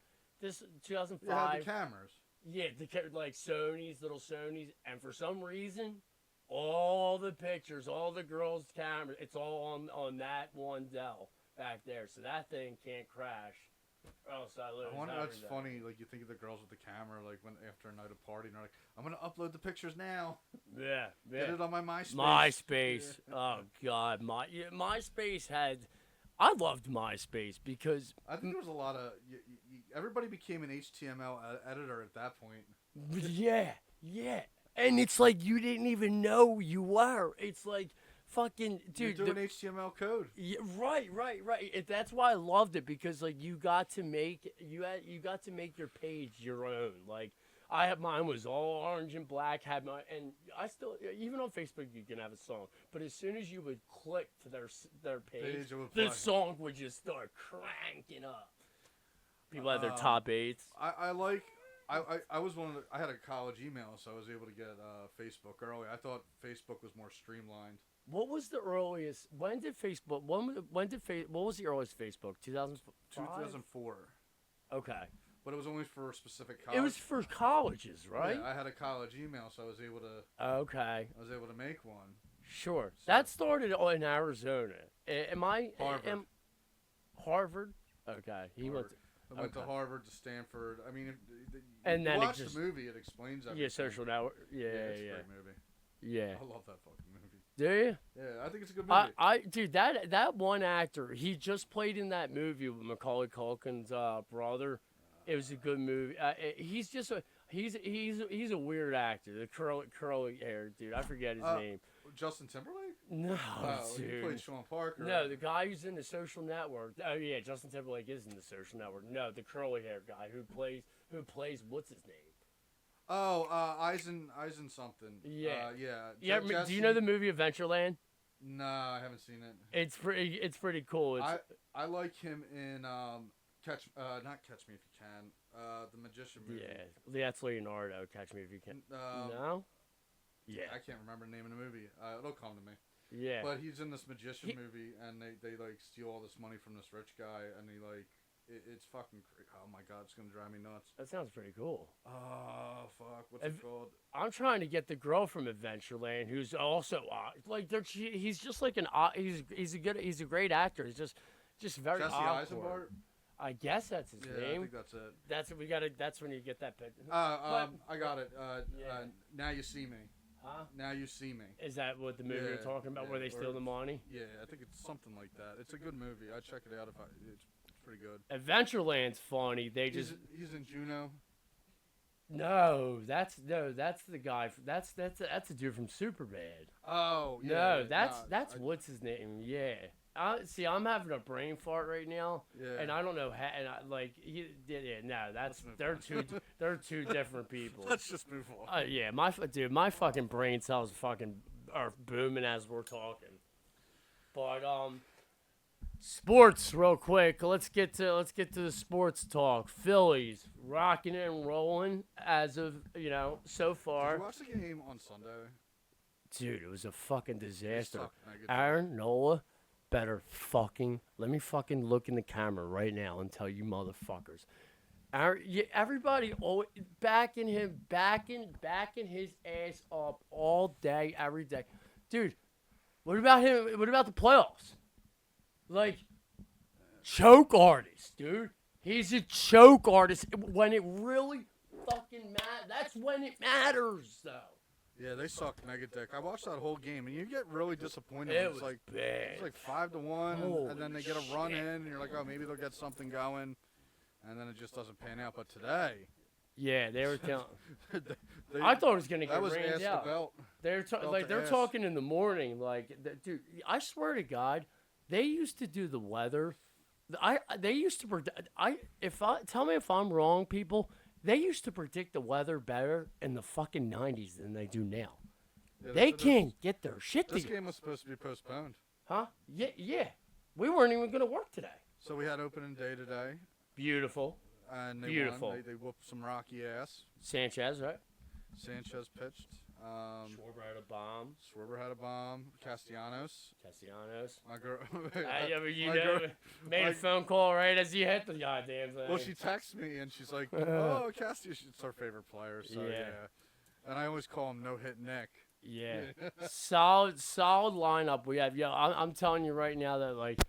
Speaker 2: Yeah, the cameras.
Speaker 1: Yeah, like little Sony's, and for some reason, all the pictures, all the girls' cameras, it's all on that one Dell back there. So that thing can't crash. Or else I lose
Speaker 2: wonder that's
Speaker 1: everything.
Speaker 2: funny. Like you think of the girls with the camera, like when after a night of party, and they're like, "I'm gonna upload the pictures now."
Speaker 1: Yeah.
Speaker 2: Get it on my MySpace.
Speaker 1: MySpace. Yeah. Oh God, MySpace had. I loved MySpace because
Speaker 2: I think there was a lot of everybody became an HTML editor at that point.
Speaker 1: Yeah, and it's like you didn't even know you were. It's like fucking dude.
Speaker 2: You're doing HTML code.
Speaker 1: Yeah, right. That's why I loved it because like you got to make your page your own. Like I had mine was all orange and black. Had my and I still even on Facebook you can have a song, but as soon as you would click to their page the song would just start cranking up. People had their top 8s.
Speaker 2: I was one of the, I had a college email, so I was able to get Facebook early. I thought Facebook was more streamlined.
Speaker 1: What was the earliest? When did Facebook? What was the earliest Facebook?
Speaker 2: 2004.
Speaker 1: Okay.
Speaker 2: But it was only for specific colleges.
Speaker 1: It was for colleges, right?
Speaker 2: Yeah, I had a college email, so I was able to.
Speaker 1: Okay.
Speaker 2: I was able to make one.
Speaker 1: Sure. So, that started in Arizona. Am I?
Speaker 2: Harvard.
Speaker 1: Harvard. Okay. He went.
Speaker 2: I went to Harvard, to Stanford. I mean,
Speaker 1: and then
Speaker 2: watch the movie, it explains everything.
Speaker 1: Yeah, Social Network. Yeah,
Speaker 2: it's a great movie.
Speaker 1: Yeah.
Speaker 2: I love that fucking movie.
Speaker 1: Do you?
Speaker 2: Yeah, I think it's a good movie.
Speaker 1: Dude, that one actor, he just played in that movie with Macaulay Culkin's brother. It was a good movie. He's just he's a weird actor. The curly hair dude. I forget his name.
Speaker 2: Justin Timberlake?
Speaker 1: No, dude.
Speaker 2: He played Sean Parker.
Speaker 1: No, the guy who's in the Social Network. Oh yeah, Justin Timberlake is in the Social Network. No, the curly hair guy who plays what's his name?
Speaker 2: Oh, Eisen something.
Speaker 1: Yeah.
Speaker 2: Yeah.
Speaker 1: Do you know the movie Adventureland?
Speaker 2: No, I haven't seen it.
Speaker 1: It's pretty cool.
Speaker 2: I like him in not Catch Me If You Can. The Magician movie.
Speaker 1: Yeah, that's Leonardo. Catch Me If You Can. No. Yeah.
Speaker 2: I can't remember the name of the movie. It'll come to me.
Speaker 1: Yeah.
Speaker 2: But he's in this magician movie, and they like steal all this money from this rich guy, and he like it's fucking oh my god, it's gonna drive me nuts.
Speaker 1: That sounds pretty cool.
Speaker 2: Oh fuck, what's it called?
Speaker 1: I'm trying to get the girl from Adventureland, who's also like he's just like he's a great actor. He's just very
Speaker 2: Jesse
Speaker 1: awkward. I guess that's his name.
Speaker 2: I think that's it.
Speaker 1: That's when you get that picture.
Speaker 2: I got it. Now You See Me.
Speaker 1: Huh?
Speaker 2: Now You See Me.
Speaker 1: Is that what the movie you're talking about, where they steal the money?
Speaker 2: Yeah, I think it's something like that. It's a good movie. I'd check it out it's pretty good.
Speaker 1: Adventureland's funny.
Speaker 2: He's in Juno.
Speaker 1: No, that's the guy. That's the dude from Superbad.
Speaker 2: Oh yeah.
Speaker 1: No, that's what's his name? Yeah. See, I'm having a brain fart right now, and I don't know how. And they're two different people.
Speaker 2: Let's just move on.
Speaker 1: Yeah, my fucking brain cells are booming as we're talking. But sports, real quick. Let's get to the sports talk. Phillies rocking and rolling as of so far.
Speaker 2: Did you watch the game on Sunday?
Speaker 1: Dude, it was a fucking disaster. Aaron Nola. Better let me fucking look in the camera right now and tell you motherfuckers. Everybody backing his ass up all day, every day. Dude, what about him? What about the playoffs? Like, choke artist, dude. He's a choke artist when it really fucking matters. That's when it matters, though.
Speaker 2: Yeah, they sucked mega dick. I watched that whole game, and you get really disappointed.
Speaker 1: It's like bad.
Speaker 2: It's like 5-1, and then they get a run in, and you're like, oh, maybe they'll get something going, and then it just doesn't pan out. But today,
Speaker 1: yeah, they were telling. I thought it was gonna get rained out.
Speaker 2: Belt.
Speaker 1: They're talking in the morning, dude. I swear to God, they used to do the weather. They used to predict. Tell me if I'm wrong, people. They used to predict the weather better in the fucking 90s than they do now. Yeah, they can't get their shit together.
Speaker 2: This game was supposed to be postponed.
Speaker 1: Huh? Yeah. We weren't even going to work today.
Speaker 2: So we had opening day today.
Speaker 1: Beautiful.
Speaker 2: And they won. They whooped some Rocky ass.
Speaker 1: Sanchez, right?
Speaker 2: Sanchez pitched.
Speaker 1: Schwarber had a bomb.
Speaker 2: Castellanos. My girl.
Speaker 1: Made a phone call right as you hit the goddamn thing.
Speaker 2: Well, she texts me and she's like, "Oh, Castellanos, it's our favorite player." So yeah. And I always call him No Hit Nick.
Speaker 1: Yeah. solid lineup we have. Yeah, I'm telling you right now that like.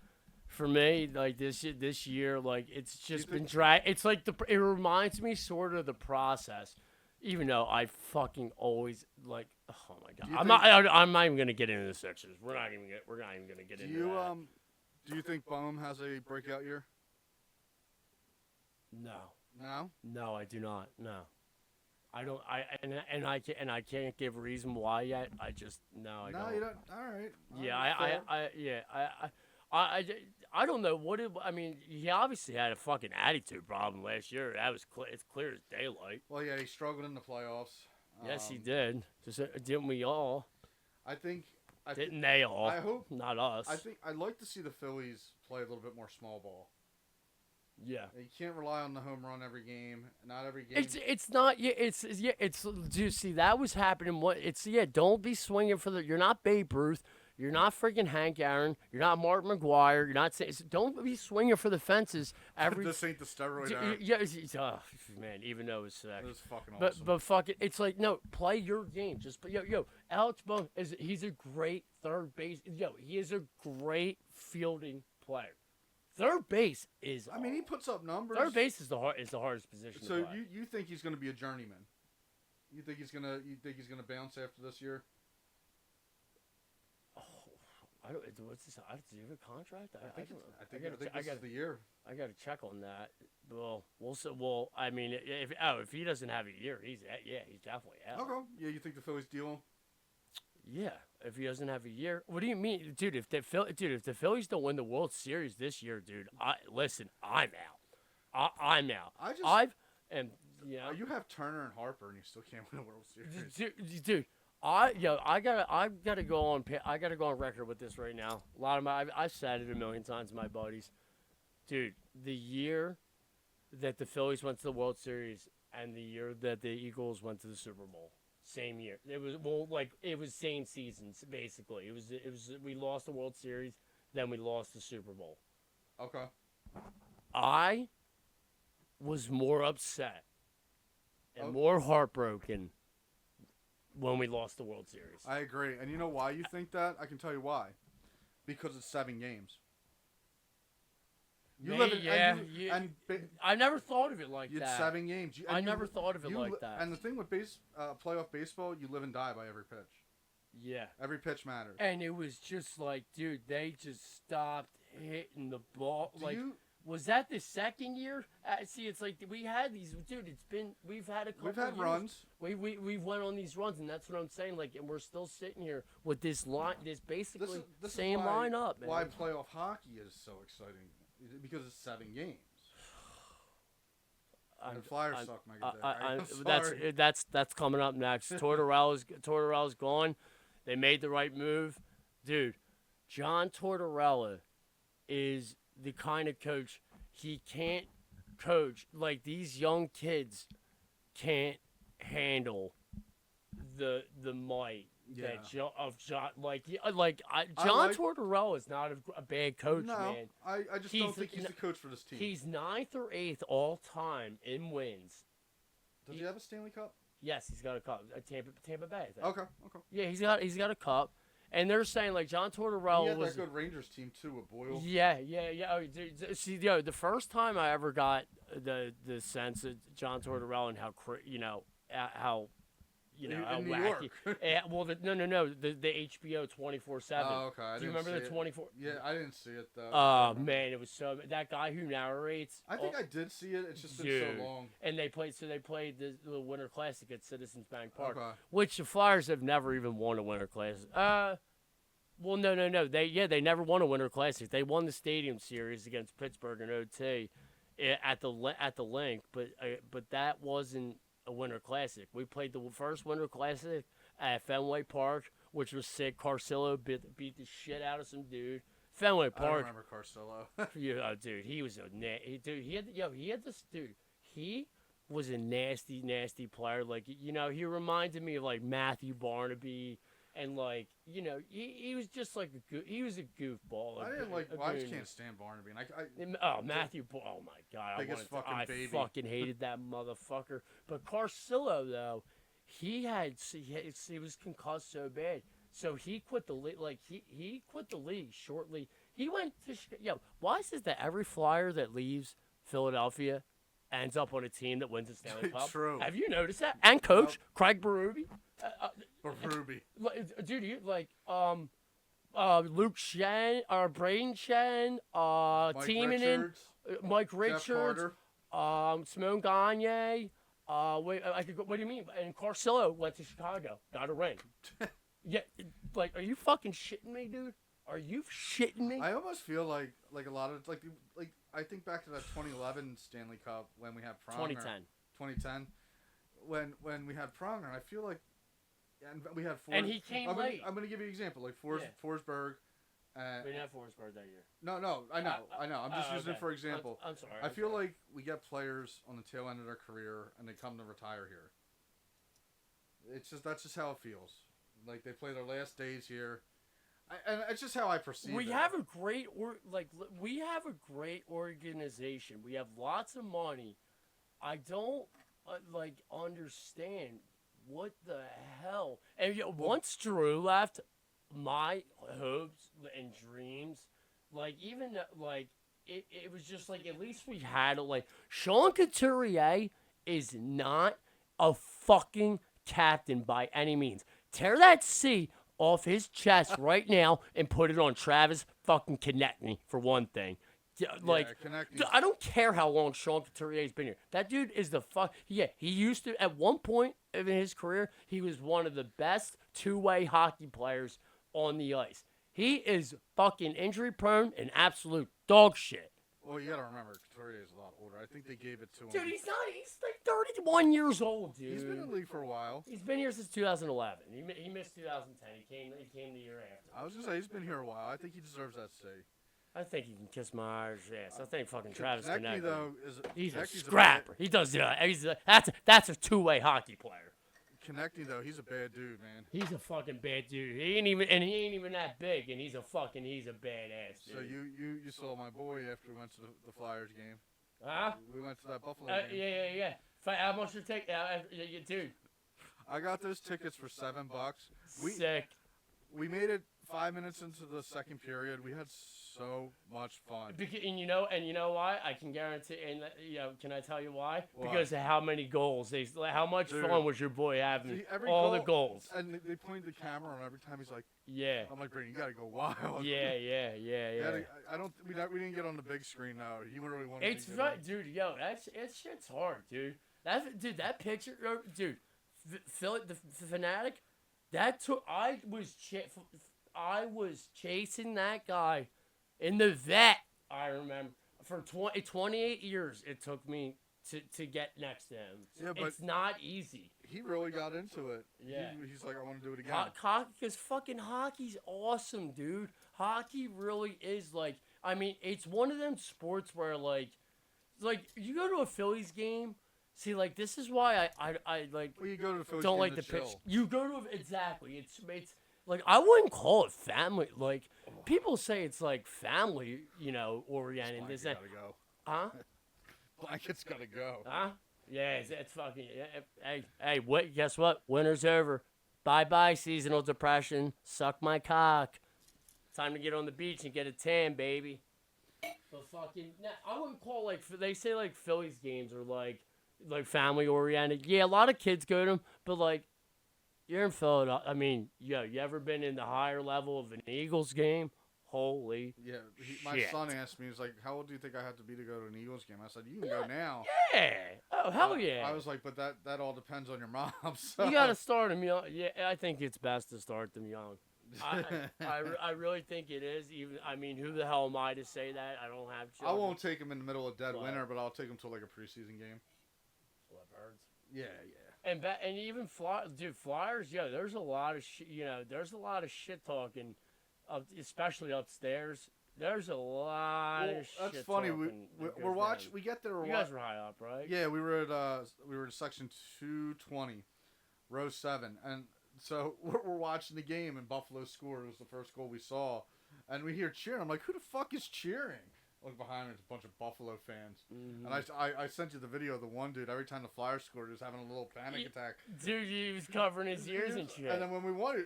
Speaker 1: For me, like this year, like it's just been dry. It's like it reminds me sort of the process. Even though I fucking always like, oh my god, I'm not even gonna get into the Sixers. We're not even gonna get into that.
Speaker 2: Do you think Bohm has a breakout year?
Speaker 1: No.
Speaker 2: No.
Speaker 1: No, I do not. No. I don't. I can't give a reason why yet. I just no. I
Speaker 2: No,
Speaker 1: don't.
Speaker 2: you don't. All right.
Speaker 1: Yeah.
Speaker 2: Fair.
Speaker 1: I don't know what it. I mean, he obviously had a fucking attitude problem last year. That was clear. It's clear as daylight.
Speaker 2: Well, yeah, he struggled in the playoffs.
Speaker 1: Yes, he did. Just didn't we all?
Speaker 2: I think.
Speaker 1: Didn't they all?
Speaker 2: I hope.
Speaker 1: Not us.
Speaker 2: I think I'd like to see the Phillies play a little bit more small ball.
Speaker 1: Yeah.
Speaker 2: You can't rely on the home run every game. Not every game.
Speaker 1: It's not it's dude, see that was happening don't be swinging for the you're not Babe Ruth, you're not freaking Hank Aaron, you're not Mark McGuire, you're not don't be swinging for the fences every
Speaker 2: This ain't the steroid era.
Speaker 1: yeah, oh, man, even though it's sick.
Speaker 2: It was fucking awesome.
Speaker 1: But fuck it, it's like no, play your game. Just Alex Boone he's a great third base. He is a great fielding player. Third base is.
Speaker 2: I mean, he puts up numbers.
Speaker 1: Third base is the hardest position.
Speaker 2: So
Speaker 1: to play.
Speaker 2: you think he's going to be a journeyman? You think he's gonna bounce after this year?
Speaker 1: Oh, I don't. What's this? Does he have a contract? I don't know.
Speaker 2: I think this is the year.
Speaker 1: I got to check on that. Well, we'll see. Well, I mean, if he doesn't have a year, he's definitely out.
Speaker 2: Okay. Yeah, you think the Phillies deal him?
Speaker 1: Yeah, if he doesn't have a year, what do you mean, dude? If the Phillies don't win the World Series this year, dude, I'm out. I'm out.
Speaker 2: You have Turner and Harper, and you still can't win a World Series.
Speaker 1: Dude, I gotta go on record with this right now. A lot of I've said it a million times to my buddies, dude. The year that the Phillies went to the World Series and the year that the Eagles went to the Super Bowl. Same year. It was same seasons basically. It was we lost the World Series, then we lost the Super Bowl.
Speaker 2: Okay.
Speaker 1: I was more upset and more heartbroken when we lost the World Series.
Speaker 2: I agree. And you know why you think that? I can tell you why. Because it's 7 games.
Speaker 1: I never thought of it like that.
Speaker 2: It's 7 games.
Speaker 1: I never thought of it like that.
Speaker 2: And the thing with playoff baseball, you live and die by every pitch.
Speaker 1: Yeah.
Speaker 2: Every pitch matters.
Speaker 1: And it was just like, dude, they just stopped hitting the ball. Was that the second year? See, it's like we had these, dude. We've had a couple.
Speaker 2: We've had runs.
Speaker 1: We've went on these runs, and that's what I'm saying. Like, and we're still sitting here with this line, this basically same lineup. Man.
Speaker 2: Why playoff hockey is so exciting? Because it's 7 games. And Flyers suck, Mega.
Speaker 1: That's coming up next. Tortorella's gone. They made the right move, dude. John Tortorella is the kind of coach he can't coach. Like these young kids can't handle the might.
Speaker 2: Yeah.
Speaker 1: John Tortorella is not a bad coach, man.
Speaker 2: I just don't think he's the coach for this team.
Speaker 1: He's 9th or 8th all time in wins.
Speaker 2: Does he have a Stanley Cup?
Speaker 1: Yes, he's got a cup. Tampa Bay, I think.
Speaker 2: Okay.
Speaker 1: Yeah, he's got a cup, and they're saying like John Tortorella
Speaker 2: he had
Speaker 1: was
Speaker 2: that good Rangers team too with Boyle.
Speaker 1: Yeah. Oh, dude, see, the first time I ever got the sense of John Tortorella and how how
Speaker 2: in New
Speaker 1: wacky.
Speaker 2: York.
Speaker 1: Well, the HBO 24/7.
Speaker 2: Oh, okay.
Speaker 1: Do you remember the 24?
Speaker 2: Yeah, I didn't see it though.
Speaker 1: Oh man, it was that guy who narrates.
Speaker 2: I think I did see it. It's just been so long.
Speaker 1: And they played the Winter Classic at Citizens Bank Park,
Speaker 2: which
Speaker 1: the Flyers have never even won a Winter Classic. Well, no. They never won a Winter Classic. They won the Stadium Series against Pittsburgh in OT at the Link, but that wasn't a Winter Classic. We played the first Winter Classic at Fenway Park, which was sick. Carcillo beat the shit out of some dude. Fenway Park.
Speaker 2: I remember Carcillo.
Speaker 1: Yeah, dude, he was he was a nasty player. Like, he reminded me of like Matthew Barnaby. And he was just like he was a goofball.
Speaker 2: I just can't stand Barnaby.
Speaker 1: Matthew. Oh my god!
Speaker 2: Baby.
Speaker 1: Fucking hated that motherfucker. But Carcillo though, he was concussed so bad, so he quit the league. Like he quit the league shortly. He went to why is it that every Flyer that leaves Philadelphia ends up on a team that wins the Stanley Cup?
Speaker 2: True.
Speaker 1: Have you noticed that? And coach Craig Berube.
Speaker 2: Berube.
Speaker 1: Dude, Luke Shen, Braden Shen, Mike Richards, Simone Gagne, Wait, I could go. What do you mean? And Carcillo went to Chicago, got a ring. Yeah, like, are you fucking shitting me, dude? Are you shitting me?
Speaker 2: I almost feel like a lot of like I think back to that 2011 Stanley Cup when we had Pronger. 2010. When we had Pronger, I feel like, and we had
Speaker 1: And he came late.
Speaker 2: I'm gonna give you an example, like Forsberg.
Speaker 1: We didn't have Forsberg that year.
Speaker 2: No, I know. I'm just using it for example.
Speaker 1: I'm sorry.
Speaker 2: I feel like we get players on the tail end of their career and they come to retire here. That's just how it feels. Like they play their last days here, and it's just how I perceive it.
Speaker 1: We have a great organization. We have lots of money. I don't understand what the hell. And once Drew left, my hopes and dreams, it was just like, at least we had it. Like, Sean Couturier is not a fucking captain by any means. Tear that C off his chest right now and put it on Travis fucking Konechny for one thing. I don't care how long Sean Couturier's been here. That dude is the fuck. Yeah, he used to, at one point in his career, he was one of the best two-way hockey players on the ice. He is fucking injury prone and absolute dog shit.
Speaker 2: Well, you gotta remember, Couturier is a lot older. I think they gave it to him.
Speaker 1: Dude, he's like 31 years old, dude.
Speaker 2: He's been in the league for a while.
Speaker 1: He's been here since 2011. He missed 2010. He came the year after.
Speaker 2: I was gonna say, he's been here a while. I think he deserves that C.
Speaker 1: I think he can kiss my Irish ass. I think fucking Travis Konechny,
Speaker 2: though,
Speaker 1: he's a scrapper. He does that's a two-way hockey player.
Speaker 2: Konechny, though, he's a bad dude, man.
Speaker 1: He's a fucking bad dude. He ain't even that big, and he's a badass dude.
Speaker 2: So you saw my boy after we went to the Flyers game.
Speaker 1: Huh?
Speaker 2: We went to that Buffalo game.
Speaker 1: Yeah. How much you take? Dude.
Speaker 2: I got those tickets for $7.
Speaker 1: Sick.
Speaker 2: We made it 5 minutes into the second period. We had so much fun.
Speaker 1: And you know why? I can guarantee. And can I tell you why? Because of how many goals how much fun was your boy having? All the goals.
Speaker 2: And they pointed the camera, and every time he's like,
Speaker 1: "Yeah."
Speaker 2: I'm like, "Brandon, you gotta go wild."
Speaker 1: Yeah.
Speaker 2: We didn't get on the big screen though. He really wanted.
Speaker 1: It's right, dude. Yo, that shit's hard, dude. That picture, dude. Phil, the fanatic. That took. I was chasing that guy in the vet. I remember for 28 years it took me to get next to him. Yeah, but it's not easy.
Speaker 2: He really got into it.
Speaker 1: Yeah,
Speaker 2: he's like, I want to do it again.
Speaker 1: Because fucking hockey's awesome, dude. Hockey really is it's one of them sports where you go to a Phillies game. See, this is why I like.
Speaker 2: Well, you go to the Phillies
Speaker 1: don't
Speaker 2: game
Speaker 1: like the pitch.
Speaker 2: chill.
Speaker 1: You go to exactly. It's I wouldn't call it family. People say it's family, oriented.
Speaker 2: Blanket's gotta go.
Speaker 1: Huh?
Speaker 2: Blanket's gotta go.
Speaker 1: Huh? Yeah, it's fucking. Hey, guess what? Winter's over. Bye, seasonal depression. Suck my cock. Time to get on the beach and get a tan, baby. But fucking, I wouldn't call they say Phillies games are family oriented. Yeah, a lot of kids go to them, but you're in Philadelphia. I mean, you ever been in the higher level of an Eagles game? Holy
Speaker 2: my
Speaker 1: shit.
Speaker 2: son asked me, he was like, how old do you think I have to be to go to an Eagles game? I said, you can go now.
Speaker 1: Yeah. Oh, hell yeah.
Speaker 2: I was like, but that all depends on your mom. So.
Speaker 1: You got to start them young. Yeah, I think it's best to start them young. I really think it is. Who the hell am I to say that? I don't have children.
Speaker 2: I won't take them in the middle of dead winter, but I'll take them to a preseason game.
Speaker 1: Birds.
Speaker 2: Yeah.
Speaker 1: And even Flyers. Yeah, there's a lot of there's a lot of shit talking, especially upstairs. There's a lot of shit. That's funny.
Speaker 2: We're watching. We get there.
Speaker 1: You guys were high up, right?
Speaker 2: Yeah, we were at section 220, row 7, and so we're watching the game, and Buffalo scored. It was the first goal we saw, and we hear cheering. I'm like, who the fuck is cheering? Look behind me, it's a bunch of Buffalo fans. Mm-hmm. And I sent you the video of the one dude, every time the Flyers scored, he was having a little panic attack.
Speaker 1: Dude, he was covering his ears and shit.
Speaker 2: And then when we won it,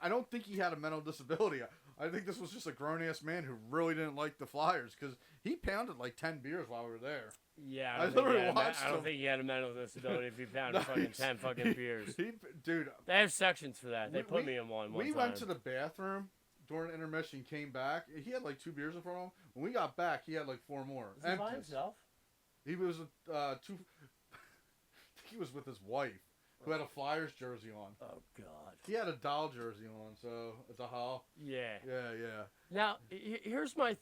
Speaker 2: I don't think he had a mental disability. I think this was just a grown-ass man who really didn't like the Flyers, because he pounded 10 beers while we were there.
Speaker 1: Yeah, I don't think he had a mental disability if he pounded fucking 10 fucking beers.
Speaker 2: Dude.
Speaker 1: They have sections for that. They put me in one time.
Speaker 2: We went to the bathroom during intermission, came back. He had 2 beers in front of him. When we got back, he had 4 more.
Speaker 1: Was he by himself?
Speaker 2: He was think he was with his wife, who had a Flyers jersey on.
Speaker 1: Oh God.
Speaker 2: He had a doll jersey on, so it's a hall.
Speaker 1: Yeah.
Speaker 2: Yeah.
Speaker 1: Now, here's my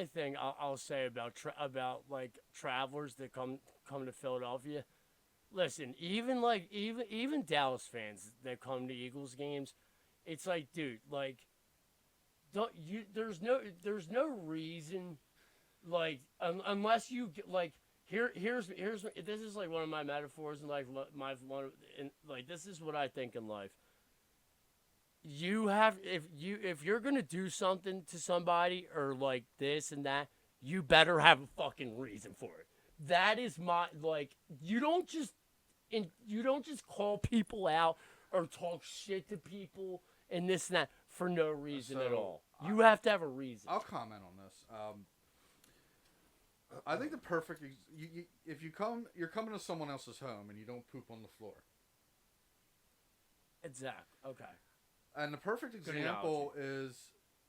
Speaker 1: thing. I'll say about like travelers that come to Philadelphia. Listen, even Dallas fans that come to Eagles games, it's like, dude, like, there's no reason, like, unless you like. Here's this is like one of my metaphors in life. This is what I think in life. You have if you're gonna do something to somebody or like this and that, you better have a fucking reason for it. That is my like. You don't just call people out or talk shit to people and this and that for no reason at all. You have to have a reason.
Speaker 2: I'll comment on this. I think the perfect if you're coming to someone else's home and you don't poop on the floor.
Speaker 1: Exactly. Okay.
Speaker 2: And the perfect example is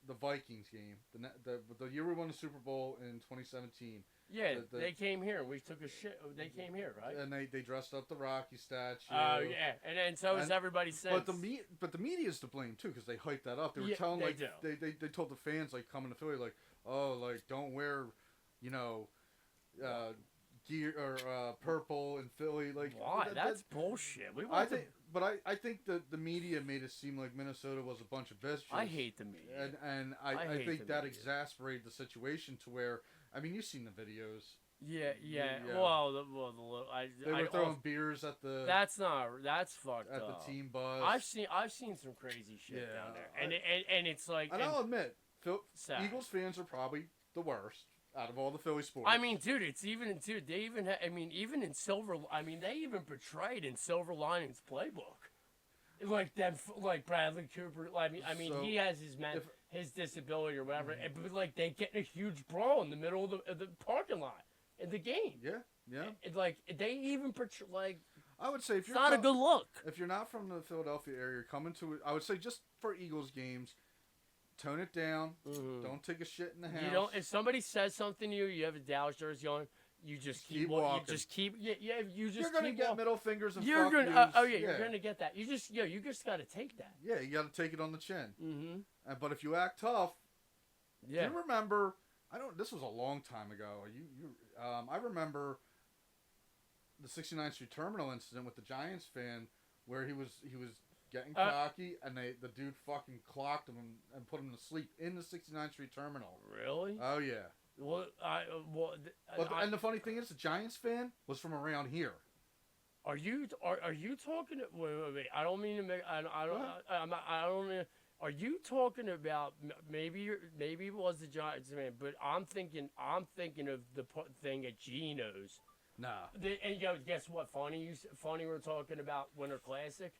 Speaker 2: the Vikings game, the year we won the Super Bowl in 2017.
Speaker 1: Yeah, they came here. We took a shit. They came here, right?
Speaker 2: And they dressed up the Rocky statue.
Speaker 1: Oh yeah, and so is everybody since.
Speaker 2: But the media's to blame too, because they hyped that up. They were telling they told the fans like coming to Philly like, oh, like don't wear, gear or purple in Philly. Like
Speaker 1: why? That's bullshit.
Speaker 2: I think the media made it seem like Minnesota was a bunch of bitches.
Speaker 1: I hate the media,
Speaker 2: and I think that exasperated the situation to where. I mean, you've seen the videos.
Speaker 1: Yeah. Well,
Speaker 2: they were throwing beers at the.
Speaker 1: That's fucked
Speaker 2: at
Speaker 1: up.
Speaker 2: The team bus.
Speaker 1: I've seen some crazy shit down there, and it's like.
Speaker 2: And I'll admit, Eagles fans are probably the worst out of all the Philly sports.
Speaker 1: I mean, dude, it's even they even even in they even portrayed in Silver Linings Playbook, like that, like Bradley Cooper. So he has his disability or whatever, but like they get in a huge brawl in the middle of the parking lot in the game.
Speaker 2: Yeah.
Speaker 1: Like they even portray like.
Speaker 2: I would say if you're
Speaker 1: not a good look.
Speaker 2: If you're not from the Philadelphia area, you're coming to it. I would say just for Eagles games, tone it down. Mm-hmm. Don't take a shit in the house.
Speaker 1: You don't. If somebody says something to you, you have a Dallas jersey on. You just keep walking. You just keep. You're
Speaker 2: gonna get middle fingers and
Speaker 1: you're
Speaker 2: fuck
Speaker 1: gonna.
Speaker 2: yous.
Speaker 1: You're gonna get that. You just gotta take that.
Speaker 2: Yeah, you gotta take it on the chin.
Speaker 1: Mm-hmm.
Speaker 2: But if you act tough,
Speaker 1: yeah.
Speaker 2: You remember? This was a long time ago. I remember the 69th Street Terminal incident with the Giants fan, where he was getting cocky, and the dude fucking clocked him and put him to sleep in the 69th Street Terminal.
Speaker 1: Really?
Speaker 2: Oh yeah. And the funny thing is, the Giants fan was from around here.
Speaker 1: Are you talking? Wait. I don't mean to make. I don't mean. Are you talking about maybe it was the Giants fan, but I'm thinking of the thing at Geno's.
Speaker 2: Nah.
Speaker 1: And guess what? Funny we're talking about Winter Classic.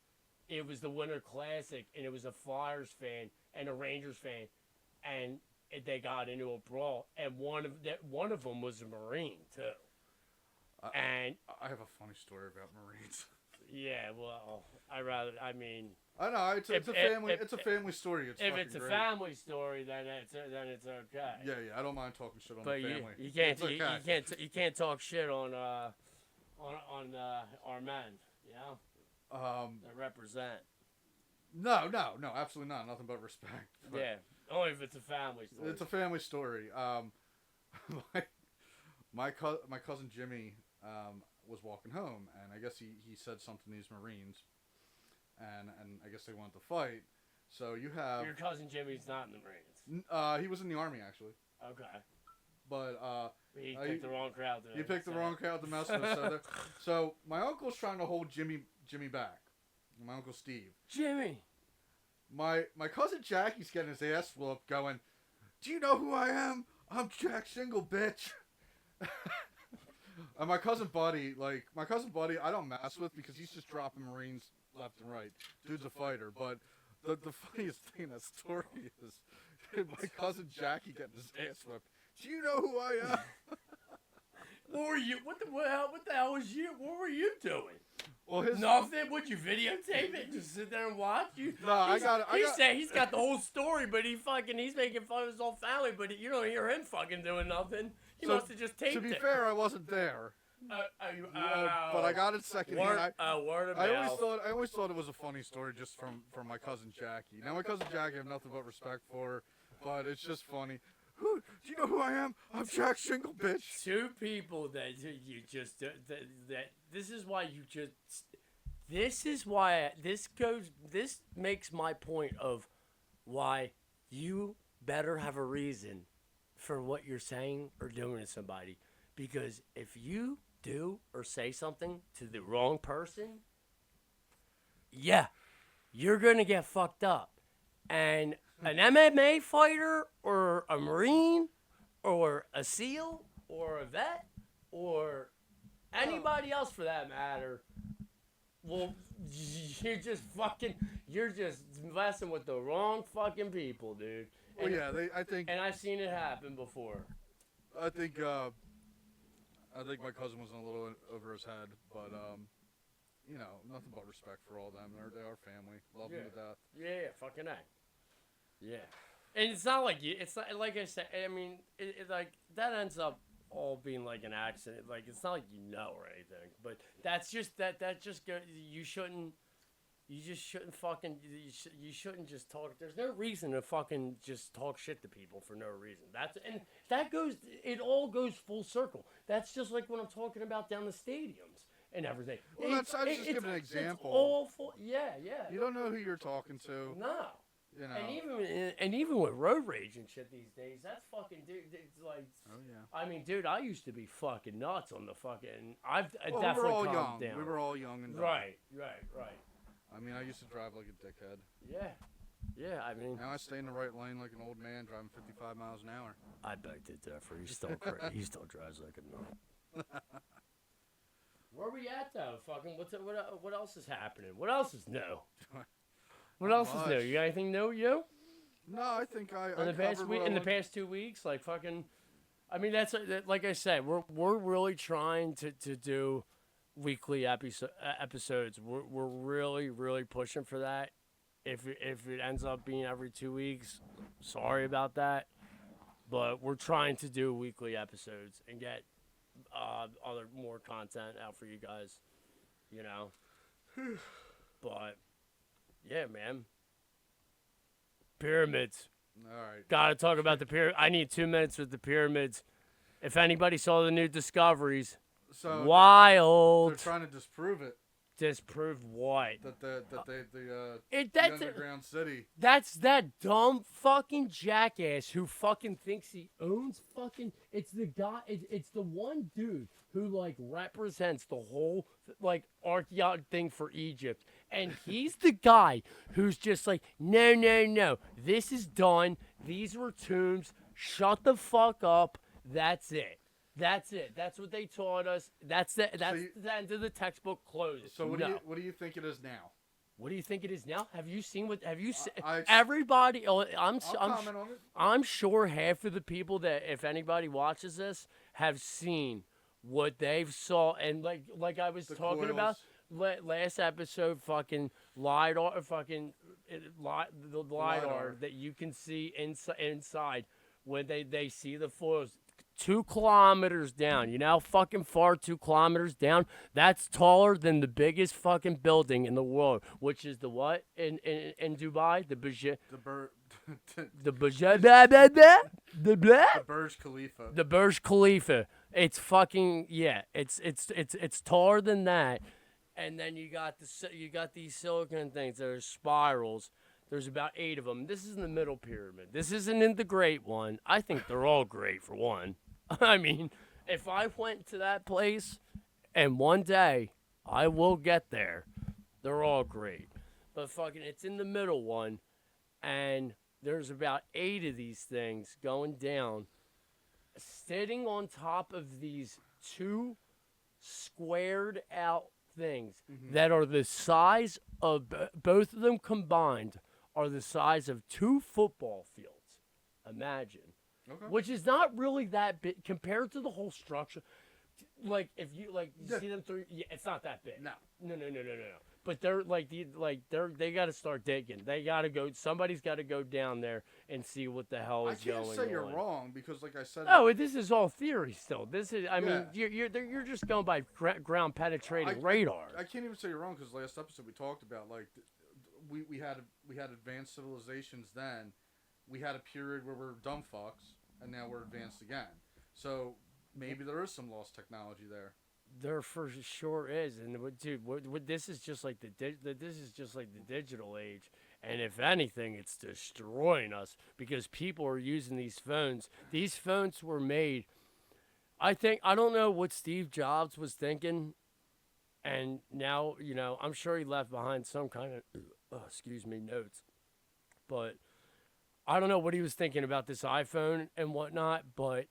Speaker 1: It was the Winter Classic, and it was a Flyers fan and a Rangers fan, and they got into a brawl, and one of them was a Marine too. And
Speaker 2: I have a funny story about Marines.
Speaker 1: Yeah, well, I know it's a family story.
Speaker 2: If
Speaker 1: it's a
Speaker 2: great.
Speaker 1: Family story, then it's okay.
Speaker 2: Yeah, I don't mind talking shit on
Speaker 1: but
Speaker 2: the family.
Speaker 1: You can't talk shit on our men, that represent.
Speaker 2: No, absolutely not. Nothing but respect. But
Speaker 1: yeah, only if it's a family story.
Speaker 2: It's a family story. My cousin Jimmy was walking home, and I guess he said something to these Marines, and I guess they wanted to fight. So you have
Speaker 1: your cousin Jimmy's not in the Marines.
Speaker 2: He was in the Army actually.
Speaker 1: Okay.
Speaker 2: But
Speaker 1: he picked the wrong crowd.
Speaker 2: He picked the wrong crowd to mess with. So my uncle's trying to hold Jimmy back. My uncle Steve.
Speaker 1: Jimmy.
Speaker 2: My cousin Jackie's getting his ass whooped, going, "Do you know who I am? I'm Jack Shingle, bitch." And my cousin Buddy, I don't mess with because he's just dropping Marines left and right. Dude's a fighter, but the funniest thing in that story is my cousin Jackie getting his ass whipped. Do you know who I am?
Speaker 1: What were you? What the hell was you? What were you doing?
Speaker 2: Well,
Speaker 1: nothing. Would you videotape it? Just sit there and watch?
Speaker 2: No,
Speaker 1: He's got the whole story, but he's making fun of his whole family, but you don't hear him fucking doing nothing. He must have just taped it.
Speaker 2: To be fair, I wasn't there. But I got it secondhand.
Speaker 1: Word of
Speaker 2: I
Speaker 1: mouth.
Speaker 2: always thought it was a funny story just from my cousin Jackie. Now my cousin Jackie, I have nothing but respect for her, but it's just funny. Do you know who I am? I'm Jack Shingle, bitch.
Speaker 1: Two people that you just that this is why you just this is why this makes my point of why you better have a reason for what you're saying or doing to somebody, because if you do or say something to the wrong person, yeah, you're gonna get fucked up. And an MMA fighter or a Marine or a SEAL or a vet or anybody else for that matter, well, you're just messing with the wrong fucking people, dude.
Speaker 2: Well, yeah, I think
Speaker 1: And I've seen it happen before.
Speaker 2: I think my cousin was a little over his head, but nothing but respect for all of them. They are family. Love them to death.
Speaker 1: Yeah, fucking A. Yeah. And it's not like it's not like I said. I mean, it like that ends up all being like an accident. Like it's not like or anything. But that's just that just go. You just shouldn't fucking. You shouldn't just talk. There's no reason to fucking just talk shit to people for no reason. That goes. It all goes full circle. That's just like when I'm talking about down the stadiums and everything.
Speaker 2: Well, I was just giving an example.
Speaker 1: It's awful. Yeah.
Speaker 2: You don't know who you're talking to.
Speaker 1: No.
Speaker 2: You know.
Speaker 1: And even with road rage and shit these days, that's fucking dude. It's like,
Speaker 2: oh yeah.
Speaker 1: I mean, dude, I used to be fucking nuts on the fucking. I
Speaker 2: we were
Speaker 1: definitely
Speaker 2: all
Speaker 1: calmed
Speaker 2: young.
Speaker 1: down.
Speaker 2: We were all young and dumb.
Speaker 1: Right.
Speaker 2: I mean, I used to drive like a dickhead.
Speaker 1: Yeah. I mean,
Speaker 2: now I stay in the right lane like an old man driving 55 miles an hour.
Speaker 1: I beg to differ. He still drives like a nut. Where we at though? Fucking what else is happening? What else is new? What else is new? You got anything new, you?
Speaker 2: No, I think
Speaker 1: in the past 2 weeks, like fucking. I mean, that's like I said, we're really trying to do weekly episodes. We're really pushing for that. If it ends up being every 2 weeks, sorry about that, but we're trying to do weekly episodes and get more content out for you guys, you know. But yeah, man. Pyramids.
Speaker 2: All right.
Speaker 1: Gotta talk about the pyramid. I need 2 minutes with the pyramids. If anybody saw the new discoveries,
Speaker 2: so
Speaker 1: wild.
Speaker 2: They're trying to disprove it.
Speaker 1: Disprove what?
Speaker 2: That the
Speaker 1: That's
Speaker 2: underground city.
Speaker 1: That's that dumb fucking jackass who fucking thinks he owns fucking. It's the guy. It's the one dude who like represents the whole like archaeology thing for Egypt, and he's the guy who's just like, no. This is done. These were tombs. Shut the fuck up. That's it. That's what they taught us. That's the end of the textbook. Closes.
Speaker 2: So what do you think it is now?
Speaker 1: What do you think it is now? Have you seen what? Have you seen?
Speaker 2: I'll
Speaker 1: Everybody.
Speaker 2: comment on it.
Speaker 1: I'm sure half of the people that, if anybody watches this, have seen what they've saw, and like I was talking
Speaker 2: coils.
Speaker 1: about last episode, fucking lidar, the lidar that you can see inside when they see the foils. 2 kilometers down. You know how fucking far 2 kilometers down? That's taller than the biggest fucking building in the world, which is the what in Dubai? The
Speaker 2: Burj Khalifa.
Speaker 1: The Burj Khalifa. It's fucking It's taller than that, and then you got these silicon things that are spirals. There's about 8 of them. This is in the middle pyramid. This isn't in the great one. I think they're all great for one. I mean, if I went to that place, and one day I will get there, they're all great. But fucking, it's in the middle one, and there's about 8 of these things going down, sitting on top of these 2 squared out things that are the size of both of them combined are the size of 2 football fields. Imagine.
Speaker 2: Okay.
Speaker 1: Which is not really that big compared to the whole structure. Like if you see them through, it's not that big.
Speaker 2: No.
Speaker 1: But they're they got to start digging. They got to go. Somebody's got to go down there and see what the hell
Speaker 2: I
Speaker 1: is going
Speaker 2: can't
Speaker 1: on.
Speaker 2: say you're wrong because, like I said,
Speaker 1: Oh, this is all theory still. This is, I mean,
Speaker 2: Yeah.
Speaker 1: you're just going by ground penetrating radar.
Speaker 2: I can't even say you're wrong because last episode we talked about like we had advanced civilizations then. We had a period where we're dumb fucks, and now we're advanced again. So maybe there is some lost technology there.
Speaker 1: There for sure is, and dude, this is just like this is just like the digital age, and if anything, it's destroying us because people are using these phones. These phones were made. I don't know what Steve Jobs was thinking, and now I'm sure he left behind some kind of excuse me notes, but I don't know what he was thinking about this iPhone and whatnot, but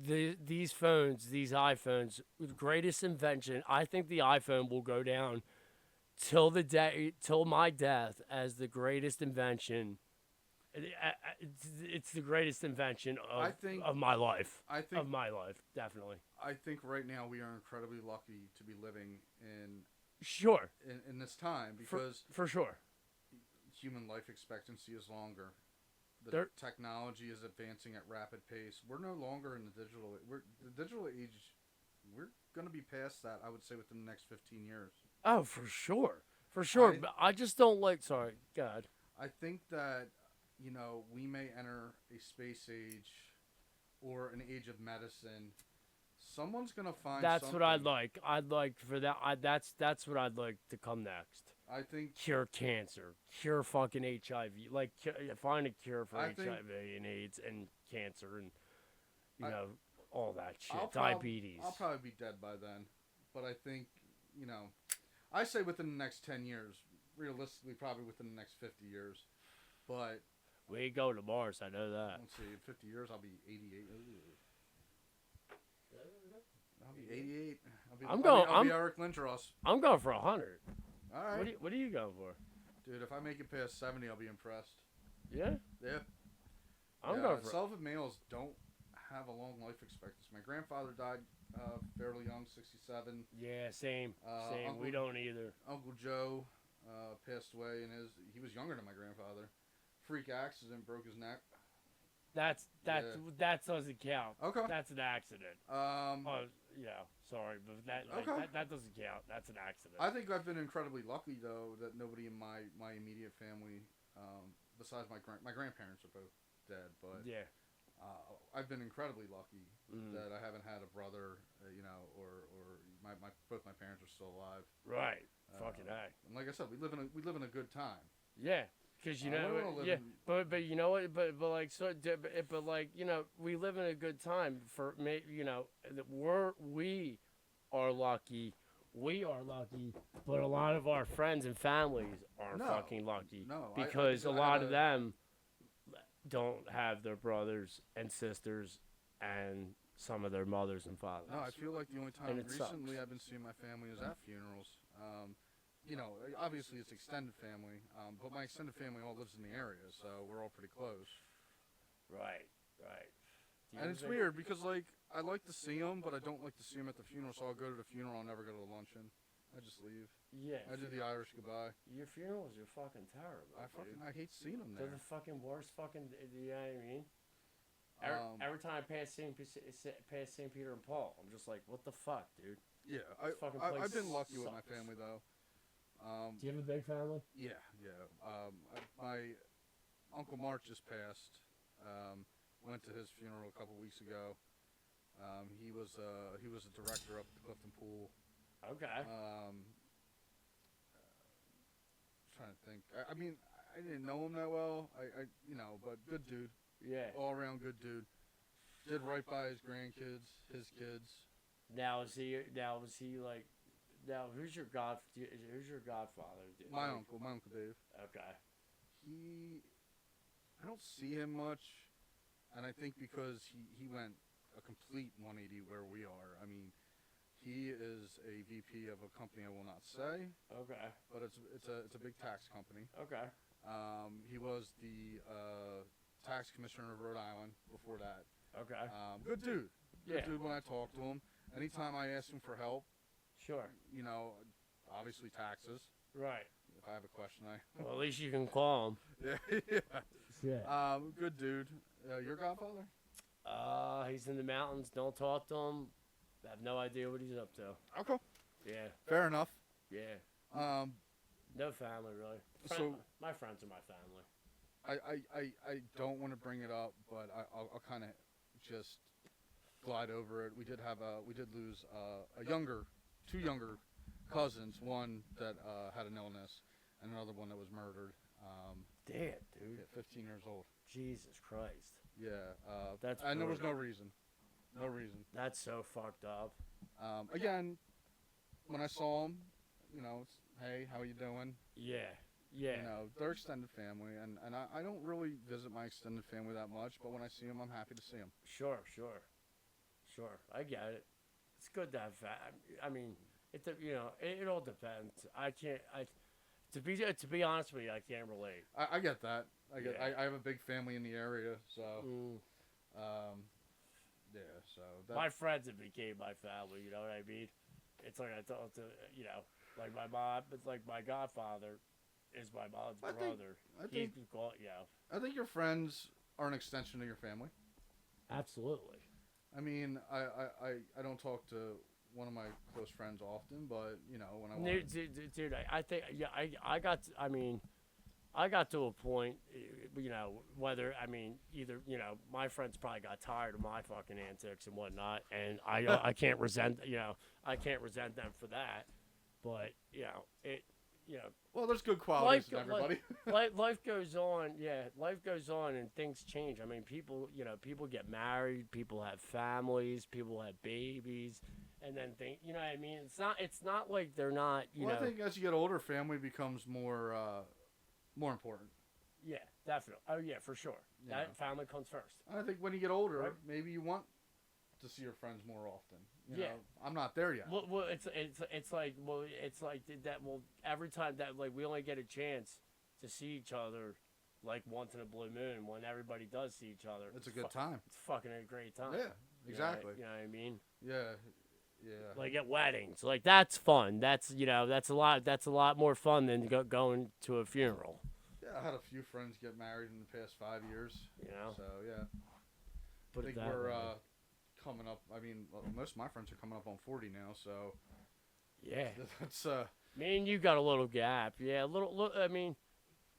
Speaker 1: these iPhones, the greatest invention. I think the iPhone will go down till my death as the greatest invention. It's the greatest invention of my life. Of my life, definitely.
Speaker 2: I think right now we are incredibly lucky to be living in
Speaker 1: Sure
Speaker 2: in this time because
Speaker 1: for sure
Speaker 2: human life expectancy is longer. The technology is advancing at rapid pace. We're no longer in the digital age. We're going to be past that. I would say within the next 15 years.
Speaker 1: Oh, for sure. But I just don't like. Sorry, God.
Speaker 2: I think that we may enter a space age or an age of medicine. Someone's going to find.
Speaker 1: That's
Speaker 2: something.
Speaker 1: what I'd like. I'd like for that. That's what I'd like to come next.
Speaker 2: I think
Speaker 1: cure cancer, cure fucking HIV, like find a cure for HIV and AIDS and cancer and all that shit, diabetes.
Speaker 2: I'll probably be dead by then, but I think I say within the next 10 years. Realistically, probably within the next 50 years, but
Speaker 1: we go to Mars. I know that.
Speaker 2: Let's see, in 50 years I'll be 88. I'll be 88. I'll be Eric Lindros.
Speaker 1: I'm going for 100.
Speaker 2: All right.
Speaker 1: What are you going for?
Speaker 2: Dude, if I make it past 70, I'll be impressed.
Speaker 1: Yeah?
Speaker 2: Yeah.
Speaker 1: I'm going for
Speaker 2: celibate males don't have a long life expectancy. My grandfather died fairly young, 67.
Speaker 1: Yeah, same. We don't either.
Speaker 2: Uncle Joe passed away, and he was younger than my grandfather. Freak accident, broke his neck.
Speaker 1: That doesn't count.
Speaker 2: Okay.
Speaker 1: That's an accident. Sorry, but that doesn't count. That's an accident.
Speaker 2: I think I've been incredibly lucky though that nobody in my immediate family, besides my grandparents are both dead, but
Speaker 1: yeah,
Speaker 2: I've been incredibly lucky that I haven't had a brother, or both my parents are still alive.
Speaker 1: Right. Fucking A.
Speaker 2: And like I said, we live in a good time.
Speaker 1: Yeah. Because but you know what, but we live in a good time for me. We are lucky. We are lucky, but a lot of our friends and families aren't fucking lucky.
Speaker 2: No,
Speaker 1: because a lot of them don't have their brothers and sisters and some of their mothers and fathers.
Speaker 2: No, I feel like the only time recently I've been seeing my family is at funerals. Obviously it's extended family, but my extended family all lives in the area, so we're all pretty close.
Speaker 1: Right.
Speaker 2: And it's weird because, like, I like to see them, but I don't like to see them at the funeral, so I'll go to the funeral, I'll never go to the luncheon. I just leave.
Speaker 1: Yeah.
Speaker 2: I do the Irish goodbye.
Speaker 1: Your funerals are fucking terrible.
Speaker 2: I hate seeing them there.
Speaker 1: They're the fucking worst fucking, you know what I mean? Every time I pass St. Peter and Paul, I'm just like, what the fuck, dude?
Speaker 2: Yeah, I've been lucky with my family, though.
Speaker 1: Do you have a big family?
Speaker 2: Yeah. My Uncle Mark just passed. Went to his funeral a couple weeks ago. He was a director up at the Clifton Pool.
Speaker 1: Okay.
Speaker 2: Trying to think. I mean, I didn't know him that well. But good dude.
Speaker 1: Yeah.
Speaker 2: All around good dude. Did right by his grandkids, his kids.
Speaker 1: Now is he like? Now who's your godfather?
Speaker 2: My uncle Dave.
Speaker 1: Okay.
Speaker 2: I don't see him much, and I think because he went a complete 180 where we are. I mean, he is a VP of a company I will not say.
Speaker 1: Okay.
Speaker 2: But it's a big tax company.
Speaker 1: Okay.
Speaker 2: He was the tax commissioner of Rhode Island before that.
Speaker 1: Okay.
Speaker 2: Good dude. Good
Speaker 1: Yeah.
Speaker 2: dude when I talk to him. Anytime I ask him for help.
Speaker 1: Sure.
Speaker 2: obviously taxes.
Speaker 1: Right.
Speaker 2: If I have a question,
Speaker 1: Well, at least you can call him.
Speaker 2: yeah.
Speaker 1: Yeah.
Speaker 2: Good dude. Your godfather?
Speaker 1: He's in the mountains. Don't talk to him. I have no idea what he's up to.
Speaker 2: Okay.
Speaker 1: Yeah.
Speaker 2: Fair enough.
Speaker 1: Yeah.
Speaker 2: Um,
Speaker 1: No family, really.
Speaker 2: So-
Speaker 1: my friends are my family.
Speaker 2: I don't want to bring it up, but I'll kind of just glide over it. We did lose two younger cousins. One that had an illness, and another one that was murdered.
Speaker 1: Damn, dude.
Speaker 2: Yeah, 15 years old.
Speaker 1: Jesus Christ.
Speaker 2: Yeah.
Speaker 1: That's
Speaker 2: and there was no
Speaker 1: brutal.
Speaker 2: reason. No reason.
Speaker 1: That's so fucked up.
Speaker 2: Again, when I saw him, it's, hey, how you doing?
Speaker 1: Yeah. Yeah.
Speaker 2: They're extended family, and I don't really visit my extended family that much, but when I see them, I'm happy to see them.
Speaker 1: Sure. I get it. It's good to have I mean, it all depends. To be honest with you, I can't relate.
Speaker 2: I get that.
Speaker 1: Yeah.
Speaker 2: I have a big family in the area, so
Speaker 1: Mm.
Speaker 2: yeah. So that,
Speaker 1: My friends have became my family. You know what I mean? It's like I talk to like my mom. It's like my godfather is my mom's
Speaker 2: I think-
Speaker 1: brother.
Speaker 2: I think
Speaker 1: He's called,
Speaker 2: I think your friends are an extension of your family.
Speaker 1: Absolutely.
Speaker 2: I mean, I don't talk to one of my close friends often, but when I want
Speaker 1: Dude, I think I got to a point, whether either my friends probably got tired of my fucking antics and whatnot, and I can't resent them for that, but
Speaker 2: well, there's good qualities in
Speaker 1: Life-
Speaker 2: everybody.
Speaker 1: life goes on. Yeah, life goes on, and things change. I mean, people get married, people have families, people have babies, and then you know what I mean. It's not like they're not.
Speaker 2: Well, I think as you get older, family becomes more important.
Speaker 1: Yeah, definitely. Oh yeah, for sure.
Speaker 2: Yeah.
Speaker 1: That family comes first.
Speaker 2: I think when you get older,
Speaker 1: Right.
Speaker 2: maybe you want to see your friends more often.
Speaker 1: Yeah.
Speaker 2: I'm not there yet.
Speaker 1: Well, it's like that. Well, every time that we only get a chance to see each other, like once in a blue moon, when everybody does see each other.
Speaker 2: It's a good time.
Speaker 1: It's fucking a great time.
Speaker 2: Yeah, exactly.
Speaker 1: You know what I mean?
Speaker 2: Yeah.
Speaker 1: Like at weddings, like that's fun. That's that's a lot more fun than going to a funeral.
Speaker 2: Yeah, I had a few friends get married in the past 5 years. So yeah,
Speaker 1: Put
Speaker 2: I think
Speaker 1: it that
Speaker 2: we're
Speaker 1: way.
Speaker 2: coming up. I mean, most of my friends are coming up on 40 now. So
Speaker 1: Yeah.
Speaker 2: that's
Speaker 1: Me and you got a little gap. Yeah, a little. I mean,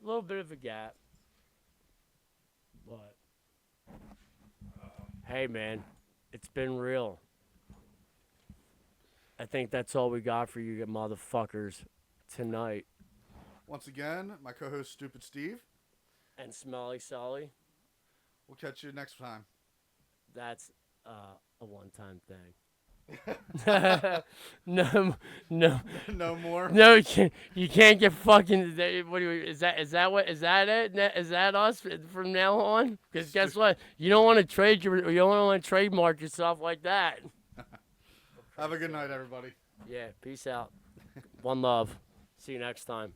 Speaker 1: a little bit of a gap. But hey, man, it's been real. I think that's all we got for you motherfuckers tonight.
Speaker 2: once again my co-host Stupid Steve.
Speaker 1: And Smelly Sully,
Speaker 2: We'll catch you next time.
Speaker 1: that's a one-time thing. No,
Speaker 2: No more.
Speaker 1: no, you can't get fucking. What do you? Is that it? Is that us from now on? Because guess what? You don't want to trademark yourself like that.
Speaker 2: Have a good night, everybody.
Speaker 1: Yeah, peace out. One love. See you next time.